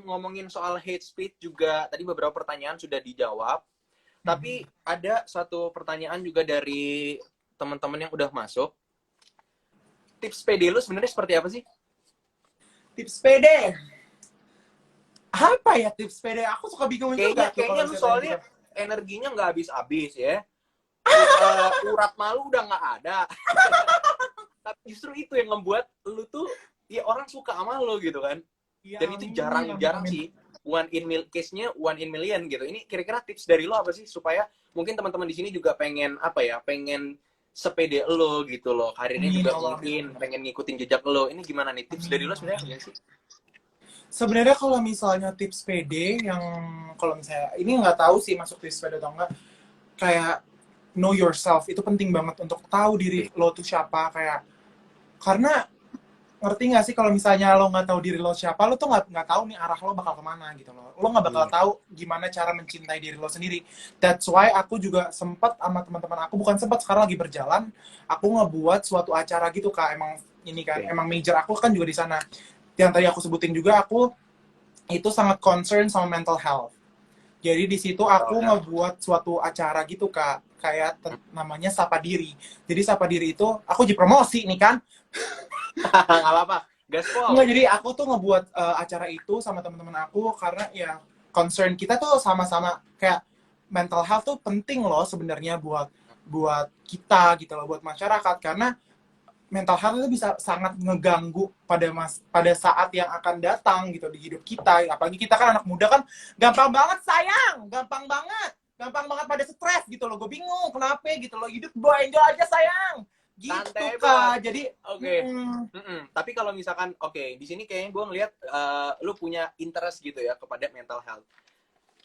ngomongin soal hate speech juga, tadi beberapa pertanyaan sudah dijawab. Tapi ada satu pertanyaan juga dari teman-teman yang udah masuk. Tips PD lu sebenarnya seperti apa sih? Tips pede. Apa ya tips pede? Aku suka bingung juga tuh Kayaknya kalau lu saya tanya gitu. soalnya energinya nggak habis-habis ya. Urat malu udah nggak ada. Tapi justru itu yang membuat lu tuh, ya orang suka sama lu gitu kan. Ya, Dan itu amin, amin, jarang-jarang amin. sih. Case-nya one in million gitu. Ini kira-kira tips dari lo apa sih supaya mungkin teman-teman di sini juga pengen apa ya, pengen sepede lo gitu loh. Karirnya Amin, juga Allah, mungkin amin. pengen ngikutin jejak lo. Ini gimana nih tips dari Amin, lo Allah. sebenarnya apa sih? Sebenarnya kalau misalnya tips PD yang, kalau misalnya ini nggak tahu sih masuk tips PD atau enggak, kayak know yourself itu penting banget untuk tahu diri Oke. lo tuh siapa. Kayak Karena ngerti nggak sih kalau misalnya lo nggak tahu diri lo siapa, lo tuh nggak tahu nih arah lo bakal kemana gitu loh. Lo nggak bakal tahu gimana cara mencintai diri lo sendiri. That's why aku juga sempat sama teman-teman aku, bukan sempat, sekarang lagi berjalan, aku ngebuat suatu acara gitu Kak. Emang ini kan, Oke. emang major aku kan juga di sana. Yang tadi aku sebutin juga, aku itu sangat concern sama mental health. Jadi di situ Oh, aku ya. ngebuat suatu acara gitu Kak, kayak namanya Sapa Diri. Jadi Sapa Diri itu aku dipromosi nih kan. Nggak apa-apa. Enggak, Gaspol. jadi aku tuh ngebuat acara itu sama teman-teman aku karena ya concern kita tuh sama-sama kayak mental health tuh penting loh sebenarnya buat buat kita gitu loh, buat masyarakat, karena mental health itu bisa sangat ngeganggu pada saat yang akan datang gitu di hidup kita. Apalagi kita kan anak muda kan gampang banget sayang, gampang banget pada stres gitu loh. Gue bingung kenapa gitu loh, hidup gue enjoy aja sayang gitu Santai, Bos. Kak. Jadi Oke. Tapi kalau misalkan, oke, di sini kayaknya gue ngeliat lu punya interest gitu ya kepada mental health.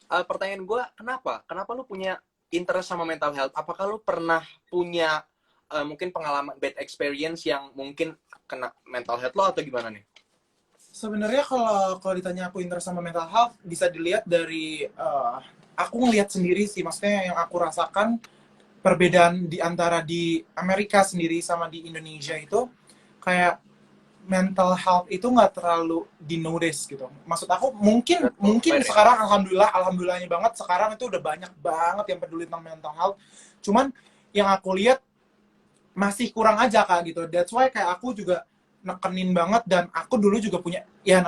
Pertanyaan gue, kenapa? Kenapa lu punya interest sama mental health? Apakah lu pernah punya mungkin pengalaman bad experience yang mungkin kena mental health lo atau gimana nih? sebenarnya kalau kalau ditanya aku interest sama mental health, bisa dilihat dari aku ngelihat sendiri sih, maksudnya yang aku rasakan perbedaan di antara di Amerika sendiri sama di Indonesia itu kayak mental health itu nggak terlalu di notice gitu. Maksud aku mungkin Betul, mungkin fair ya? sekarang alhamdulillahnya banget sekarang itu udah banyak banget yang peduli tentang mental health. Cuman yang aku lihat masih kurang aja Kak gitu. That's why kayak aku juga nekenin banget, dan aku dulu juga punya ya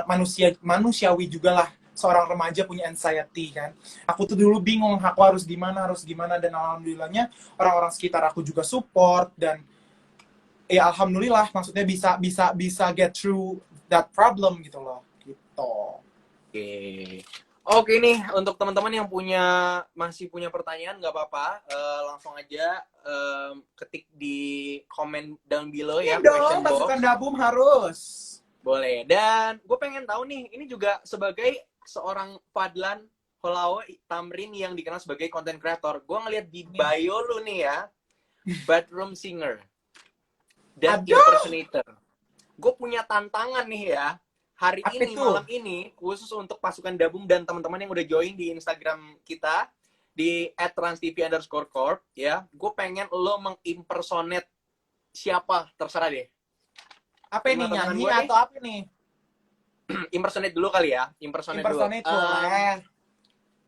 manusiawi juga lah, seorang remaja punya anxiety kan. Aku tuh dulu bingung aku harus gimana, dan alhamdulillahnya orang-orang sekitar aku juga support, dan ya alhamdulillah maksudnya bisa get through that problem gitu loh. Gitu. Oke. Oke nih, untuk teman-teman yang masih punya pertanyaan, nggak apa-apa. Langsung aja ketik di komen down below Iya ya, dong, question pasukan box. Dabum harus. Boleh. Dan gue pengen tahu nih, ini juga sebagai seorang Fadlan Holao Tamrin yang dikenal sebagai content creator. Gue ngeliat di bio lu nih ya, bathroom singer dan Aduh, impersonator. Gue punya tantangan nih ya. Hari apa ini, itu? malam ini, khusus untuk pasukan Dabum dan teman-teman yang udah join di Instagram kita, di @transtv_corp, ya. Gue pengen lo mengimpersonate siapa, terserah deh. Apa Terima ini, tantangan nyanyi gue nih. atau apa nih? Impersonate dulu kali ya. Impersonate dulu. Impersonate boleh.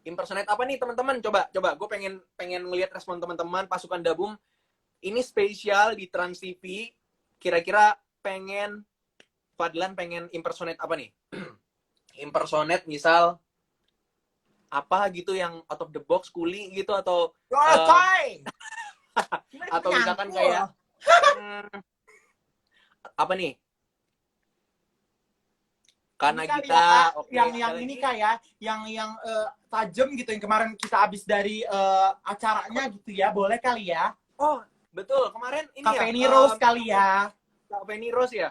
Impersonate apa nih teman-teman? Coba. Gue pengen ngeliat respon teman-teman pasukan Dabum. Ini spesial di Trans TV. Kira-kira Fadlan pengen impersonate apa nih? Impersonate misal apa gitu yang out of the box, kuli gitu, atau Coy! atau misalkan kayak apa nih? Karena ini kali kita ya Kak, oke, yang ada ini lagi. kayak yang tajam gitu, yang kemarin kita habis dari acaranya gitu ya, boleh kali ya? Oh, betul. Kemarin ini ya, Cafe Rose kali ya. Feni Rose ya?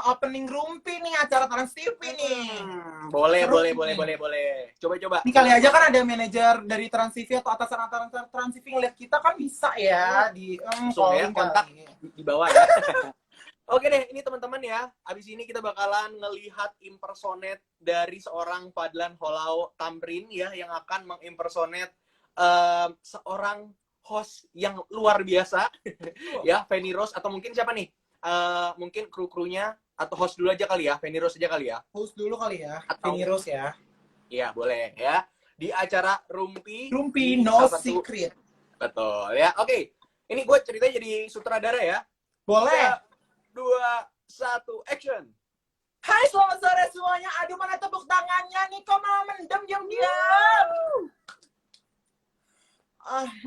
Opening Rumpi nih, acara Trans TV nih. Boleh, Seru boleh, boleh, nih. boleh, boleh. Coba. Ini kali aja kan ada manajer dari Trans TV atau atasan Trans TV ngeliat kita kan, bisa ya di Langsung ya, calling kontak kali. di bawah ya. Oke deh, ini teman-teman ya. Abis ini kita bakalan ngelihat impersonate dari seorang Fadlan Holao Tamrin ya, yang akan mengimpersonate seorang host yang luar biasa ya, Feni Rose, atau mungkin siapa nih? Mungkin kru-krunya, atau host dulu aja kali ya, Feni Rose aja kali ya. Host dulu kali ya, Atau Feni Rose ya. iya, boleh ya. Di acara Rumpi Rumpi di No salah satu. Secret. Betul ya. Oke. Ini gue ceritanya jadi sutradara ya. Boleh. 3, 2, 1, action. Hai, selamat sore semuanya. Aduh, mana tepuk tangannya nih? Kok malah mendem diam-diam?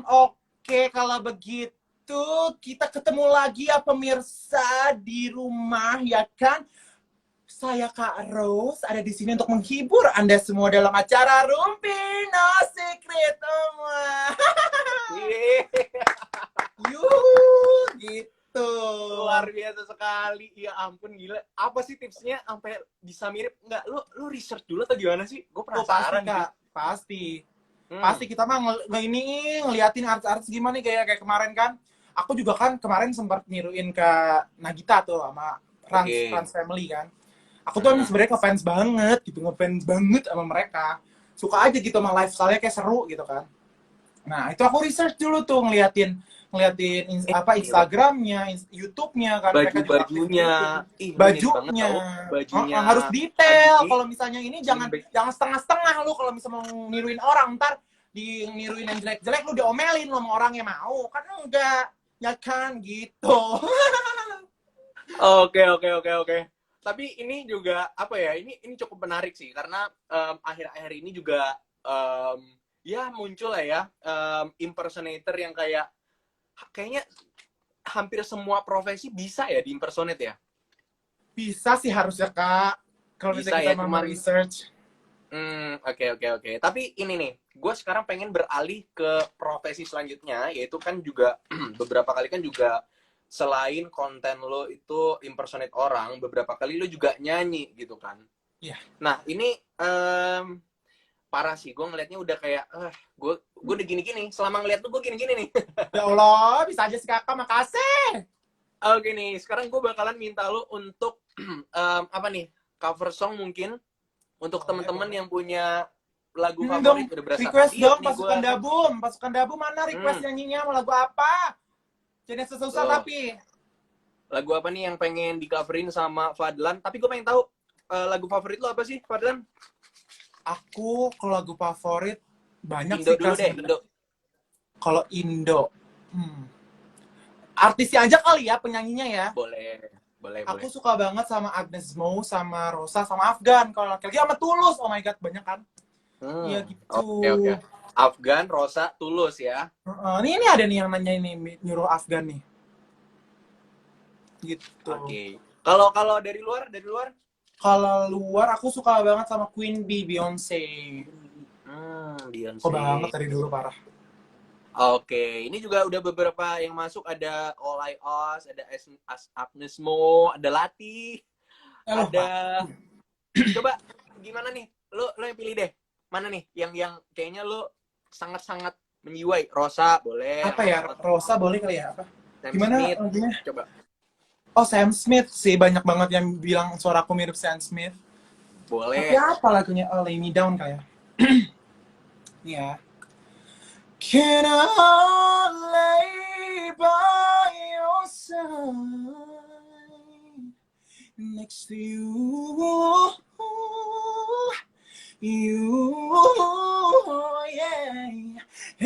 Oke, kalau begitu kita ketemu lagi ya pemirsa di rumah ya kan? Saya Kak Rose ada di sini untuk menghibur Anda semua dalam acara Rumpi No Secret. Yuh, gitu. Luar biasa sekali. Ya ampun, gila. Apa sih tipsnya sampai bisa mirip? Enggak, lu research dulu atau gimana sih? Gue Pasti penasaran Kak, sih. pasti. Pasti kita mah ngeliatin artis-artis gimana nih, kayak kemarin kan. aku juga kan kemarin sempat niruin ke Nagita tuh sama Oke. Rans Family kan. Aku tuh emang sebenarnya ngefans banget gitu, ngefans banget sama mereka. Suka aja gitu sama lifestyle-nya kayak seru gitu kan. Nah, itu aku research dulu tuh ngeliatin ngeliatin apa Nih, Rob, YouTube-nya, YouTube-nya kan mereka juga aktif di baju-bajunya. YouTube. Ih, lu mirip banget Bajunya, tau. Bajunya Harus detail. Agni, Kalau misalnya ini sling jangan back. jangan setengah-setengah lu kalau misalnya mau niruin orang ntar di niruin yang jelek-jelek lu diomelin lu sama orang yang mau. Kan enggak, ya kan gitu. Oke, oke, oke, oke. Tapi ini juga apa ya? Ini cukup menarik sih karena akhir-akhir ini juga ya muncul lah ya impersonator yang kayaknya hampir semua profesi bisa ya di impersonate ya. Bisa sih harusnya Kak. Kalau Bisa misalnya ya, kita mau cuman research. oke, oke, oke. Tapi ini nih, gue sekarang pengen beralih ke profesi selanjutnya, yaitu kan juga beberapa kali kan juga selain konten lo itu impersonate orang, beberapa kali lo juga nyanyi gitu kan. Iya. Nah ini parah sih, gue ngelihatnya udah kayak, gue udah gini-gini. Selama ngeliat tuh gue gini-gini nih. Ya Allah, bisa aja sih Kakak, makasih. Oke nih, sekarang gue bakalan minta lo untuk apa nih, cover song mungkin untuk Boleh, temen-temen boleh. yang punya lagu Ini dong, favorit. Udah berasa request diet dong nih gue. pasukan Dabum. Pasukan Dabum mana request Hmm, nyanyinya mau lagu apa? Jadi susah tuh. tapi Lagu apa nih yang pengen di coverin sama Fadlan? Tapi gue pengen tahu lagu favorit lo apa sih, Fadlan? aku kalau lagu favorit banyak Indo sih dulu Kak deh, sebenarnya. Indo. Kalau Indo, artisnya aja kali ya penyanyinya ya. Boleh, boleh, boleh. Aku suka banget sama Agnes Mo, sama Rosa, sama Afgan. Kalau laki-laki sama Tulus, oh my god banyak kan? Iya gitu. Oke, oke. Afgan, Rosa, Tulus ya. Ini ada nih yang nanya ini nyuruh Afgan nih. Gitu. Oke. Kalau kalau dari luar? Kalau luar aku suka banget sama Queen Bee, Beyonce. Suka banget Beyonce. dari dulu parah. Oke, ini juga udah beberapa yang masuk, ada All I Us, ada Agnes Mo, ada Lati, Loh, ada. Coba gimana nih? Lo yang pilih deh. Mana nih yang kayaknya lo sangat-sangat menjiwai? Rosa boleh. apa ya? Rosa boleh kali ya? Apa? Sam Gimana Smith. lagunya? Coba. Oh, Sam Smith sih. Banyak banget yang bilang suaraku mirip Sam Smith. Tapi Boleh. apa lagunya? Oh, Lay Me Down kayak. Iya. Can I lay by your side next to you? You, yeah.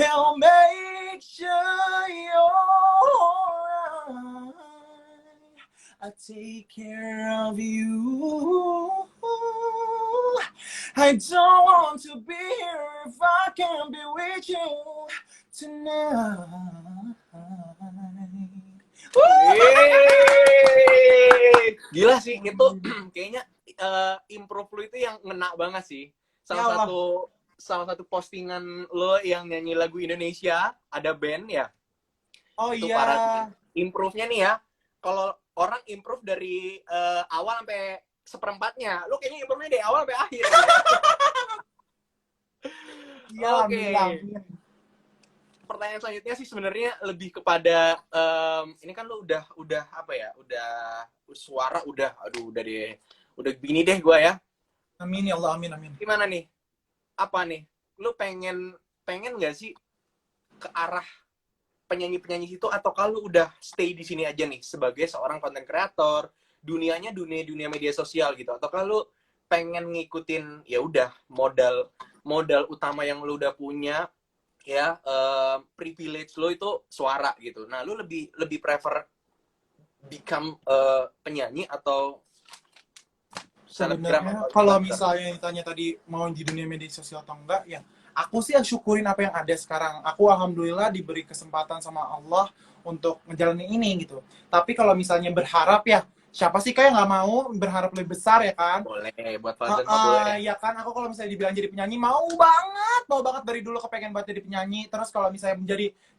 I'll make sure you're alright. I take care of you. I don't want to be here if I can't be with you tonight. Yeay. Gila sih itu kayaknya improve lu itu yang ngena banget sih. Ya Allah. Salah satu postingan lo yang nyanyi lagu Indonesia, ada band ya. Oh Itu iya. parah sih. Improve-nya nih ya. Kalau orang improve dari awal sampai seperempatnya, lo kayaknya improve-nya dari awal sampai akhir. Iya, Oke. amin. Pertanyaan selanjutnya sih sebenarnya lebih kepada ini kan lo udah apa ya? Udah suara udah deh. Udah gini deh gua ya. Amin ya Allah, amin amin. Gimana nih? Apa nih? Lu pengen nggak sih ke arah penyanyi-penyanyi itu, atau kalau udah stay di sini aja nih sebagai seorang content creator, dunianya dunia media sosial gitu, atau kalau pengen ngikutin ya udah modal utama yang lu udah punya ya, privilege lo itu suara gitu. Nah, lu lebih prefer become penyanyi atau selebgram? Sebenarnya kalau misalnya ditanya tadi mau di dunia media sosial atau enggak, ya aku sih syukurin apa yang ada sekarang. Aku alhamdulillah diberi kesempatan sama Allah untuk ngejalanin ini gitu. Tapi kalau misalnya berharap ya, siapa sih kayak nggak mau berharap lebih besar ya kan? Boleh, buat Fadlan mah boleh. Ya kan, aku kalau misalnya dibilang jadi penyanyi mau banget dari dulu kepengen buat jadi penyanyi. Terus kalau misalnya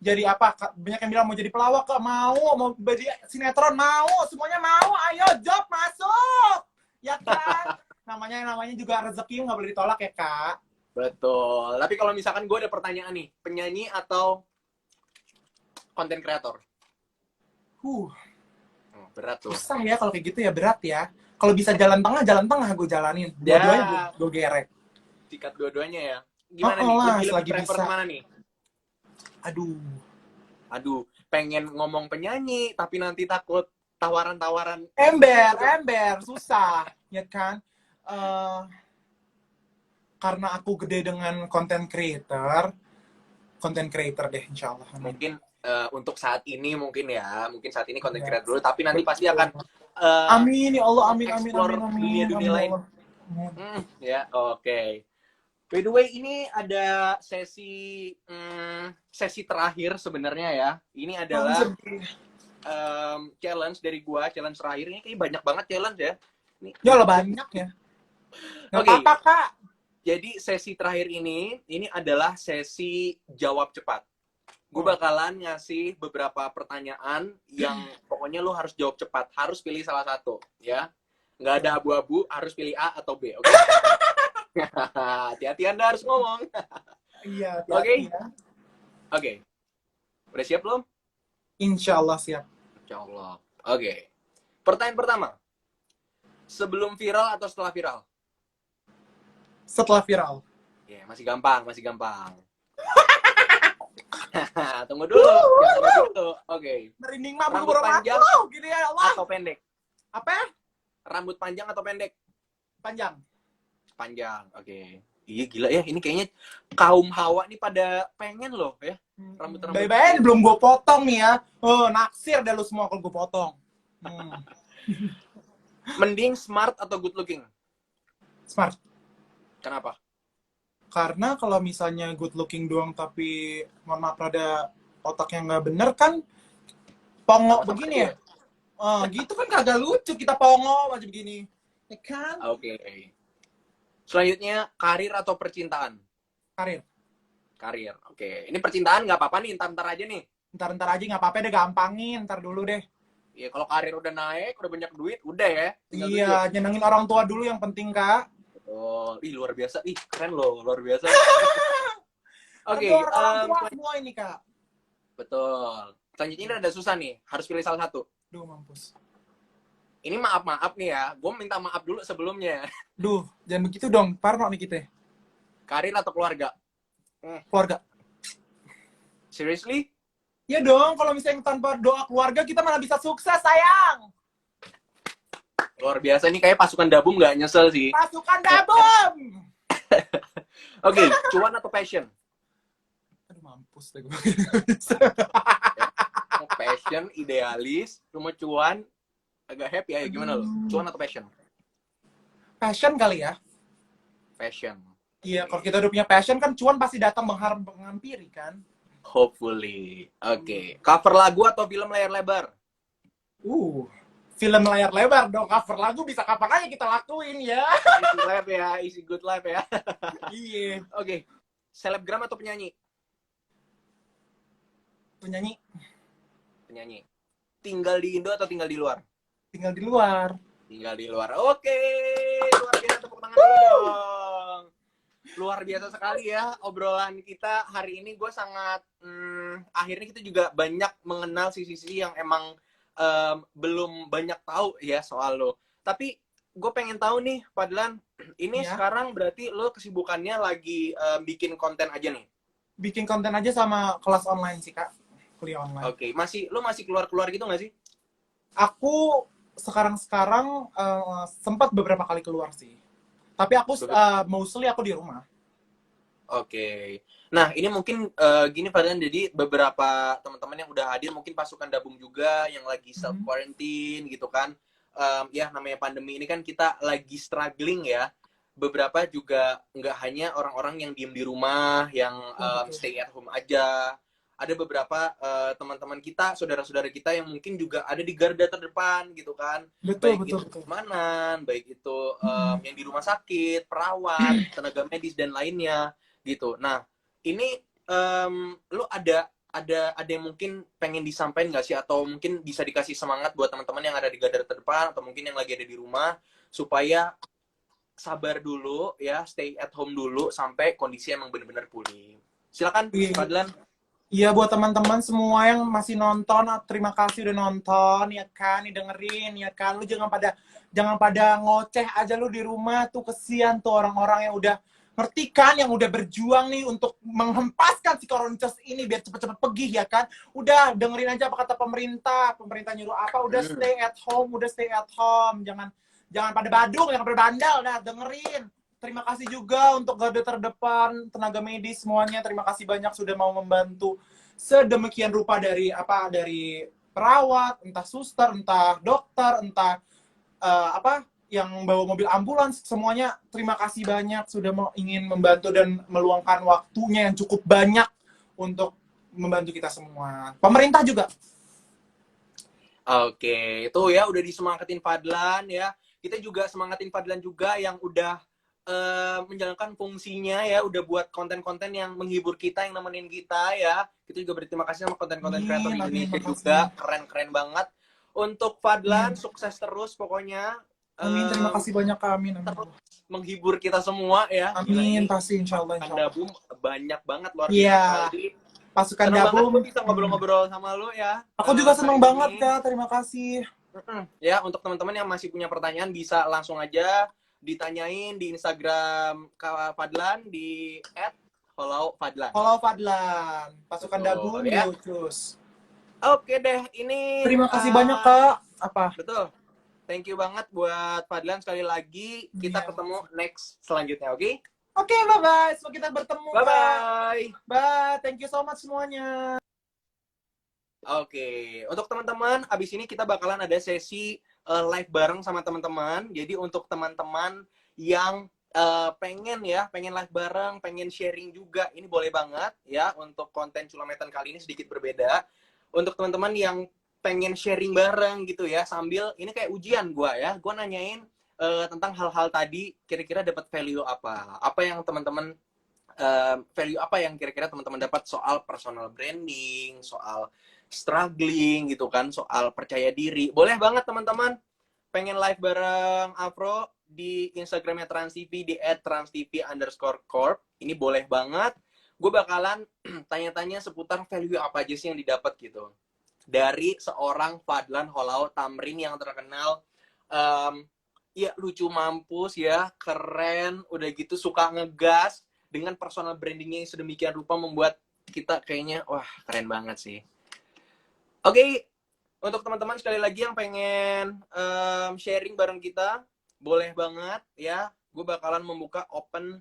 jadi apa? Banyak yang bilang mau jadi pelawak, kok mau jadi sinetron mau, semuanya mau. Ayo job masuk, ya kan? namanya juga rezeki nggak boleh ditolak ya kak. Betul. Tapi kalau misalkan gue ada pertanyaan nih, penyanyi atau content creator? Huh, Berat tuh. susah ya kalau kayak gitu ya, berat ya. Kalau bisa jalan tengah gue jalanin. Dua-duanya Ya, gue gerek. sikat dua-duanya ya. Oh, Gimana oh nih? lah, Lebih selagi prefer bisa. kemana nih? Aduh, Aduh, pengen ngomong penyanyi, tapi nanti takut tawaran-tawaran. ember, susah, ya kan? Eh, karena aku gede dengan content creator deh, insya Allah. Amin. Mungkin untuk saat ini mungkin saat ini content Ya, creator dulu, tapi nanti pasti betul. akan eh, Amin, ya Allah, amin, amin, amin, mengeksplor amin, dunia-dunia amin, ya lain. Allah. Amin. Ya, oke. By the way, ini ada sesi terakhir sebenarnya ya. Ini adalah Sedih. challenge dari gua, challenge terakhir ini kayak banyak banget challenge ya. Ya Allah, banyak ya. Gak Oke, apa-apa, Kak. jadi sesi terakhir ini adalah sesi jawab cepat. Gue Oh. bakalan ngasih beberapa pertanyaan yang pokoknya lu harus jawab cepat, harus pilih salah satu, ya. Nggak ada abu-abu, harus pilih A atau B, oke? Hati-hati Anda harus ngomong. Iya, Oke. hati-hati ya. Oke, udah siap belum? Insya Allah siap. Insya Allah. Oke. Pertanyaan pertama. Sebelum viral atau setelah viral? Setelah viral. Ya, masih gampang, masih gampang. Tunggu dulu. Jangan gitu. Oke. Merinding mah Rambut buru-buru panjang mati. Gini ya Allah. atau pendek? Apa? Rambut panjang atau pendek? Panjang. Panjang. Oke. Iya gila ya, ini kayaknya kaum hawa nih pada pengen loh ya. Rambut-rambut. Bye-bye, belum gue potong nih ya. Oh, naksir dah lu semua kalau gue potong. Mending smart atau good looking? Smart. Kenapa? Karena kalau misalnya good looking doang tapi mohon maaf rada otaknya nggak bener kan pongo begini ya. Gitu kan kagak lucu kita pongo macam begini. Ya kan? Oke. Selanjutnya, karir atau percintaan? Karir. Karir. Oke. Ini percintaan nggak apa-apa nih, ntar aja nih. Ntar aja nggak apa-apa deh, gampangin. Ntar dulu deh. Ya kalau karir udah naik, udah banyak duit, udah ya. Tinggal Iya, duit. nyenengin orang tua dulu yang penting, Kak. Oh, ih luar biasa. Ih, keren loh, luar biasa. Oke, Oke, orang tua semua ini, Kak. betul. Selanjutnya ini ada susah nih, harus pilih salah satu. Duh, mampus. Ini maaf-maaf nih ya, gue minta maaf dulu sebelumnya. Duh, jangan begitu dong. Parno nih kita. Karir atau keluarga? Keluarga. Seriously? Ya dong, kalau misalnya tanpa doa keluarga kita malah bisa sukses, sayang. Luar biasa, nih kayak pasukan Dabum nggak nyesel sih. Pasukan Dabum. Oke, cuan atau passion? Aduh, mampus deh gue. Passion, idealis, cuma cuan, agak happy ya, gimana lo? Cuan atau passion? Passion kali ya. Passion. Iya, kalau kita udah punya passion kan cuan pasti datang menghampiri kan. Hopefully. Oke. Cover lagu atau film layar lebar? Film layar lebar dong. Cover lagu bisa kapan aja kita lakuin ya. Easy life ya, easy good life ya. Iya. Oke. Selebgram atau penyanyi? Penyanyi Penyanyi. Tinggal di Indo atau tinggal di luar? tinggal di luar. Tinggal di luar. Oke. Luar biasa, tepuk tangan dulu dong. Luar biasa sekali ya obrolan kita hari ini. Gue sangat akhirnya kita juga banyak mengenal sisi-sisi yang emang belum banyak tahu ya soal lo. Tapi gue pengen tahu nih, Fadlan, ini Ya. sekarang berarti lo kesibukannya lagi bikin konten aja nih? Bikin konten aja sama kelas online sih, Kak. Kuliah online. Oke. Lo masih keluar-keluar gitu nggak sih? Aku sekarang sempat beberapa kali keluar sih. Tapi aku mostly aku di rumah. Oke. Nah, ini mungkin gini Fadlan, jadi beberapa teman-teman yang udah hadir mungkin pasukan Dabum juga yang lagi self quarantine gitu kan. Ya namanya pandemi ini kan kita lagi struggling ya. Beberapa juga nggak hanya orang-orang yang diem di rumah, yang stay at home aja. Ada beberapa teman-teman kita, saudara-saudara kita yang mungkin juga ada di garda terdepan gitu kan. Betul, Baik betul, itu betul. keamanan, baik itu yang di rumah sakit, perawat, tenaga medis dan lainnya gitu. Nah, ini lu ada yang mungkin pengen disampaikan nggak sih, atau mungkin bisa dikasih semangat buat teman-teman yang ada di garda terdepan atau mungkin yang lagi ada di rumah supaya sabar dulu ya, stay at home dulu sampai kondisi emang benar-benar pulih. Silakan, Fadlan. Iya, buat teman-teman semua yang masih nonton, terima kasih udah nonton, ya kan, nih dengerin, ya kan. Lu jangan pada ngoceh aja lu di rumah tuh, kesian tuh orang-orang yang udah ngerti kan, yang udah berjuang nih untuk menghempaskan si Coroncos ini biar cepet-cepet pergi, ya kan. Udah dengerin aja apa kata pemerintah, pemerintah nyuruh apa, udah Hmm. stay at home, udah stay at home, jangan jangan pada badung, jangan pada bandel, dah dengerin. Terima kasih juga untuk garda terdepan, tenaga medis semuanya. Terima kasih banyak sudah mau membantu sedemikian rupa, dari perawat, entah suster, entah dokter, entah apa yang bawa mobil ambulans, semuanya terima kasih banyak sudah ingin membantu dan meluangkan waktunya yang cukup banyak untuk membantu kita semua. Pemerintah juga. Oke, itu ya udah disemangatin Fadlan ya. Kita juga semangatin Fadlan juga yang udah menjalankan fungsinya ya, udah buat konten-konten yang menghibur kita, yang nemenin kita ya. Kita juga berterima kasih sama konten-konten kreator Amin, di amin, Indonesia juga, makasih. keren-keren banget. Untuk Fadlan, Amin, sukses terus pokoknya. amin, terima Em, kasih banyak Kak. Amin, amin. Terus menghibur kita semua ya. Gila Amin, ini pasti insya Allah, pasukan insya Allah. Dabum banyak banget, luar Iya, biasa sekali. pasukan Seneng banget Dabum. gue bisa ngobrol-ngobrol sama lu ya Aku juga senang hari banget ini. Kak, terima kasih. Ya, untuk teman-teman yang masih punya pertanyaan bisa langsung aja ditanyain di Instagram Kak Fadlan di @followfadlan. Kalau Fadlan, pasukan Betul Dabum, ya. go cus. Oke deh, ini Terima kasih banyak Kak. Apa? betul. Thank you banget buat Fadlan sekali lagi. Kita Iya. ketemu next selanjutnya, oke? Oke, bye-bye. Semoga kita bertemu Bye Kak. bye. Bye, thank you so much semuanya. Oke, untuk teman-teman, abis ini kita bakalan ada sesi live bareng sama teman-teman. Jadi untuk teman-teman yang pengen live bareng, pengen sharing juga, ini boleh banget ya. Untuk konten Culametan kali ini sedikit berbeda. Untuk teman-teman yang pengen sharing bareng gitu ya, sambil ini kayak ujian gua ya, gua nanyain tentang hal-hal tadi, kira-kira dapat value apa yang teman-teman value apa yang kira-kira teman-teman dapat soal personal branding, soal struggling gitu kan, soal percaya diri. Boleh banget teman-teman pengen live bareng Afro di Instagramnya Trans TV di @transtv_corp. Ini boleh banget. Gue bakalan tanya-tanya seputar value apa aja sih yang didapat gitu dari seorang Fadlan Holau Tamrin yang terkenal ya lucu mampus ya, keren, udah gitu suka ngegas dengan personal brandingnya yang sedemikian rupa membuat kita kayaknya wah keren banget sih. Oke, untuk teman-teman sekali lagi yang pengen sharing bareng kita, boleh banget ya. Gue bakalan membuka open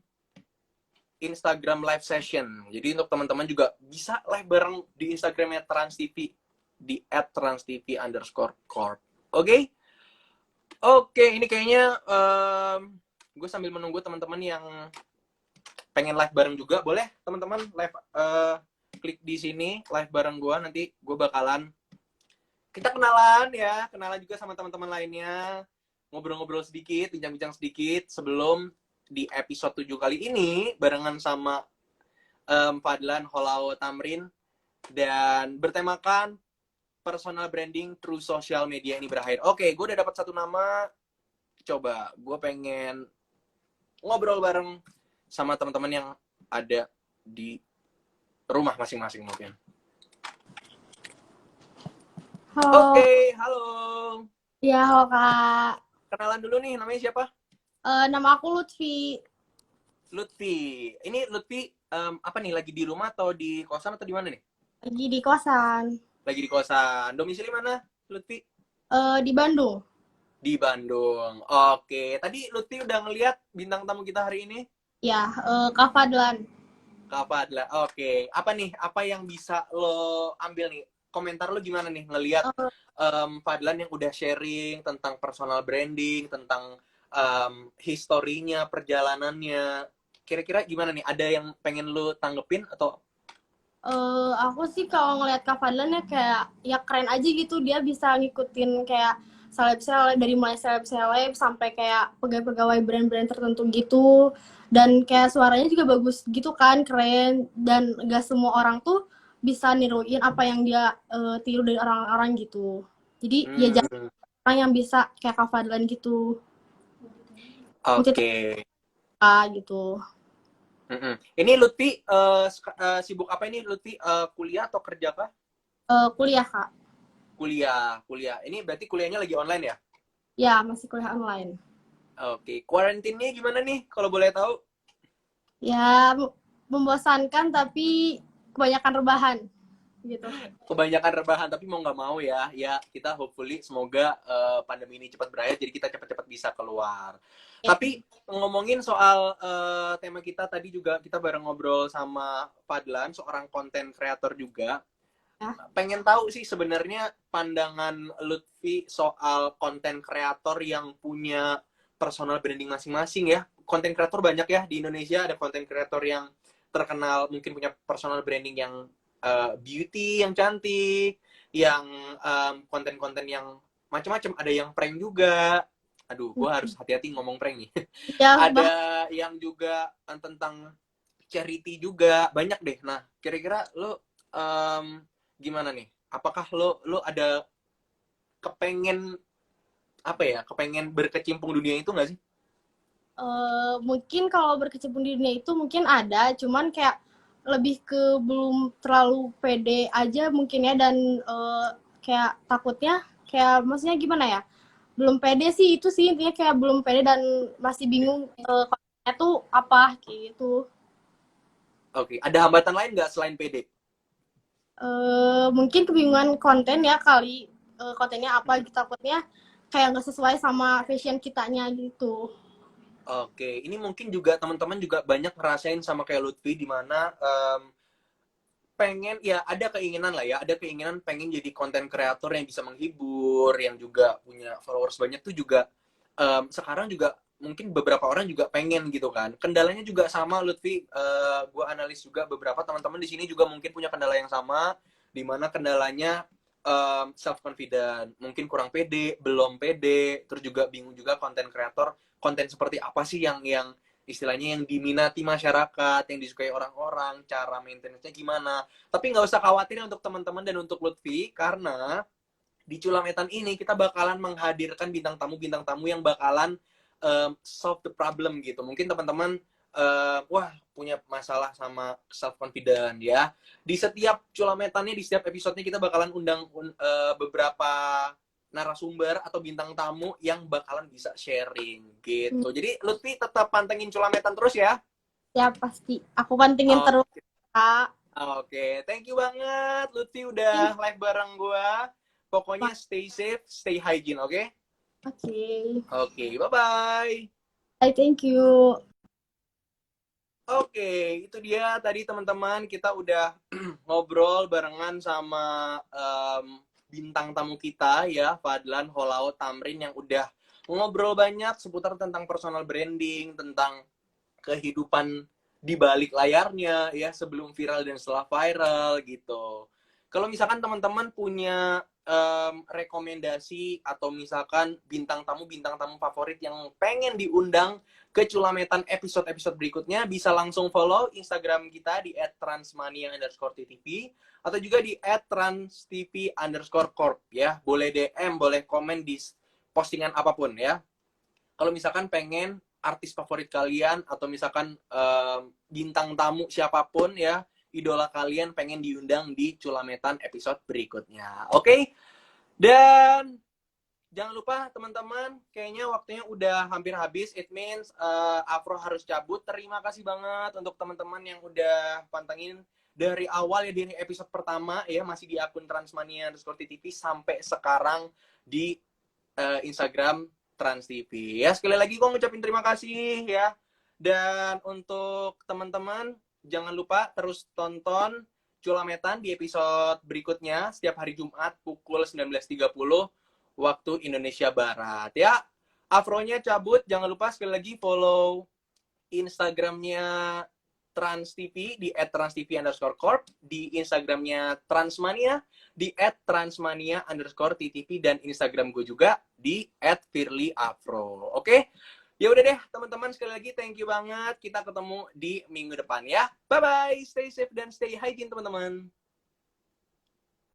Instagram live session. Jadi untuk teman-teman juga bisa live bareng di Instagramnya Trans TV di @transtv_corp. Oke? Oke, ini kayaknya gue sambil menunggu teman-teman yang pengen live bareng juga. Boleh teman-teman live klik di sini live bareng gue. Nanti gue bakalan kita kenalan ya, kenalan juga sama teman-teman lainnya, ngobrol-ngobrol sedikit, bincang-bincang sedikit sebelum di episode 7 kali ini barengan sama Fadlan Holau Tamrin dan bertemakan personal branding through social media ini berakhir. Oke, gue udah dapat satu nama. Coba gue pengen ngobrol bareng sama teman-teman yang ada di rumah masing-masing mungkin. Halo, Oke, halo. ya halo Kak. Kenalan dulu nih, namanya siapa? Nama aku Lutfi. Lutfi. Ini Lutfi apa nih, lagi di rumah atau di kosan atau di mana nih? Lagi di kosan. Lagi di kosan. Domisili mana, Lutfi? Di Bandung. Di Bandung. Oke, tadi Lutfi udah ngeliat bintang tamu kita hari ini? Ya, Kak Fadlan. Kak Fadla. Oke, apa nih? Apa yang bisa lo ambil nih? Komentar lo gimana nih ngelihat Eh, Fadlan yang udah sharing tentang personal branding, tentang historinya, perjalanannya. Kira-kira gimana nih? Ada yang pengen lo tanggepin atau? aku sih kalau ngeliat Kak Fadlan ya kayak ya keren aja gitu, dia bisa ngikutin kayak seleb-seleb, dari mulai seleb-seleb sampai kayak pegawai-pegawai brand-brand tertentu gitu, dan kayak suaranya juga bagus gitu kan, keren, dan gak semua orang tuh bisa niruin apa yang dia tiru dari orang-orang gitu. Jadi ya jangan Hmm, orang yang bisa kayak Kak Fadlan gitu, oke. multi gitu. Mm-mm. Ini Lutfi sibuk apa ini Lutfi? Kuliah atau kerja kah? Kuliah, Kak. Kuliah. Ini berarti kuliahnya lagi online ya? Ya, masih kuliah online. Oke, quarantine-nya gimana nih kalau boleh tahu? Ya, membosankan tapi kebanyakan rebahan gitu. Kebanyakan rebahan tapi mau nggak mau ya kita hopefully semoga pandemi ini cepat berakhir jadi kita cepat-cepat bisa keluar. Ya. Tapi ngomongin soal tema kita tadi juga kita bareng ngobrol sama Fadlan seorang konten kreator juga. Ya. Pengen tahu sih sebenarnya pandangan Lutfi soal konten kreator yang punya personal branding masing-masing ya. Konten kreator banyak ya di Indonesia, ada konten kreator yang terkenal mungkin punya personal branding yang beauty yang cantik, yang konten-konten yang macam-macam, ada yang prank juga. Aduh, gue harus hati-hati ngomong prank nih. Ya, Ada yang juga tentang charity juga, banyak deh. Nah, kira-kira lo gimana nih? Apakah lo ada kepengen apa ya? Kepengen berkecimpung dunia itu nggak sih? mungkin kalau berkecimpung di dunia itu mungkin ada, cuman kayak lebih ke belum terlalu pede aja mungkin ya, dan kayak takutnya kayak maksudnya gimana ya, belum pede sih, itu sih intinya, kayak belum pede dan masih bingung kontennya tuh apa kayak gitu. Oke, ada hambatan lain nggak selain PD? Mungkin kebingungan konten ya kali, kontennya apa gitu, takutnya kayak nggak sesuai sama fashion kitanya gitu. Oke, ini mungkin juga teman-teman juga banyak ngerasain sama kayak Lutfi di mana pengen ya ada keinginan lah ya, ada keinginan pengen jadi konten kreator yang bisa menghibur, yang juga punya followers banyak tuh juga sekarang juga mungkin beberapa orang juga pengen gitu kan. Kendalanya juga sama Lutfi, gue analis juga beberapa teman-teman di sini juga mungkin punya kendala yang sama, di mana kendalanya self confident, mungkin kurang pede, belum pede, terus juga bingung juga konten kreator, konten seperti apa sih yang istilahnya yang diminati masyarakat, yang disukai orang-orang, cara maintenance-nya gimana. Tapi nggak usah khawatir untuk teman-teman dan untuk Lutfi, karena di Culametan ini kita bakalan menghadirkan bintang tamu yang bakalan solve the problem gitu. Mungkin teman-teman wah punya masalah sama self confident ya. Di setiap Culametannya, di setiap episodenya kita bakalan undang beberapa narasumber atau bintang tamu yang bakalan bisa sharing gitu. Jadi Lutfi tetap pantengin Culametan terus ya. Ya pasti aku pantengin Oh, terus, Kak. Oke, thank you banget Lutfi udah live bareng gua. Pokoknya stay safe, stay hygiene, oke? Oke. Oke, bye-bye. Thank you. Oke, itu dia tadi teman-teman, kita udah ngobrol barengan sama bintang tamu kita ya, Fadlan Holao Tamrin yang udah ngobrol banyak seputar tentang personal branding, tentang kehidupan di balik layarnya ya, sebelum viral dan setelah viral gitu. Kalau misalkan teman-teman punya rekomendasi atau misalkan bintang tamu favorit yang pengen diundang ke Culametan episode-episode berikutnya, bisa langsung follow Instagram kita di @transmania_ttv atau juga di @transtv_corp ya. Boleh DM, boleh komen di postingan apapun ya. Kalau misalkan pengen artis favorit kalian atau misalkan bintang tamu siapapun ya, idola kalian pengen diundang di Culametan episode berikutnya. Oke? Dan jangan lupa teman-teman, kayaknya waktunya udah hampir habis. It means Afro harus cabut. Terima kasih banget untuk teman-teman yang udah pantengin dari awal ya, dari episode pertama ya, masih di akun Transmania_TV sampai sekarang di Instagram Trans TV. Ya, sekali lagi gue ngucapin terima kasih ya. Dan untuk teman-teman, jangan lupa terus tonton Culametan di episode berikutnya setiap hari Jumat pukul 19.30 waktu Indonesia Barat ya. Afronya cabut, jangan lupa sekali lagi follow Instagramnya Trans TV di @transtv_corp, di Instagramnya Transmania di @transmania_ttv, dan Instagram gue juga di @firlyafro. Oke? Ya udah deh, teman-teman, sekali lagi thank you banget. Kita ketemu di minggu depan ya. Bye bye. Stay safe dan stay hygiene teman-teman.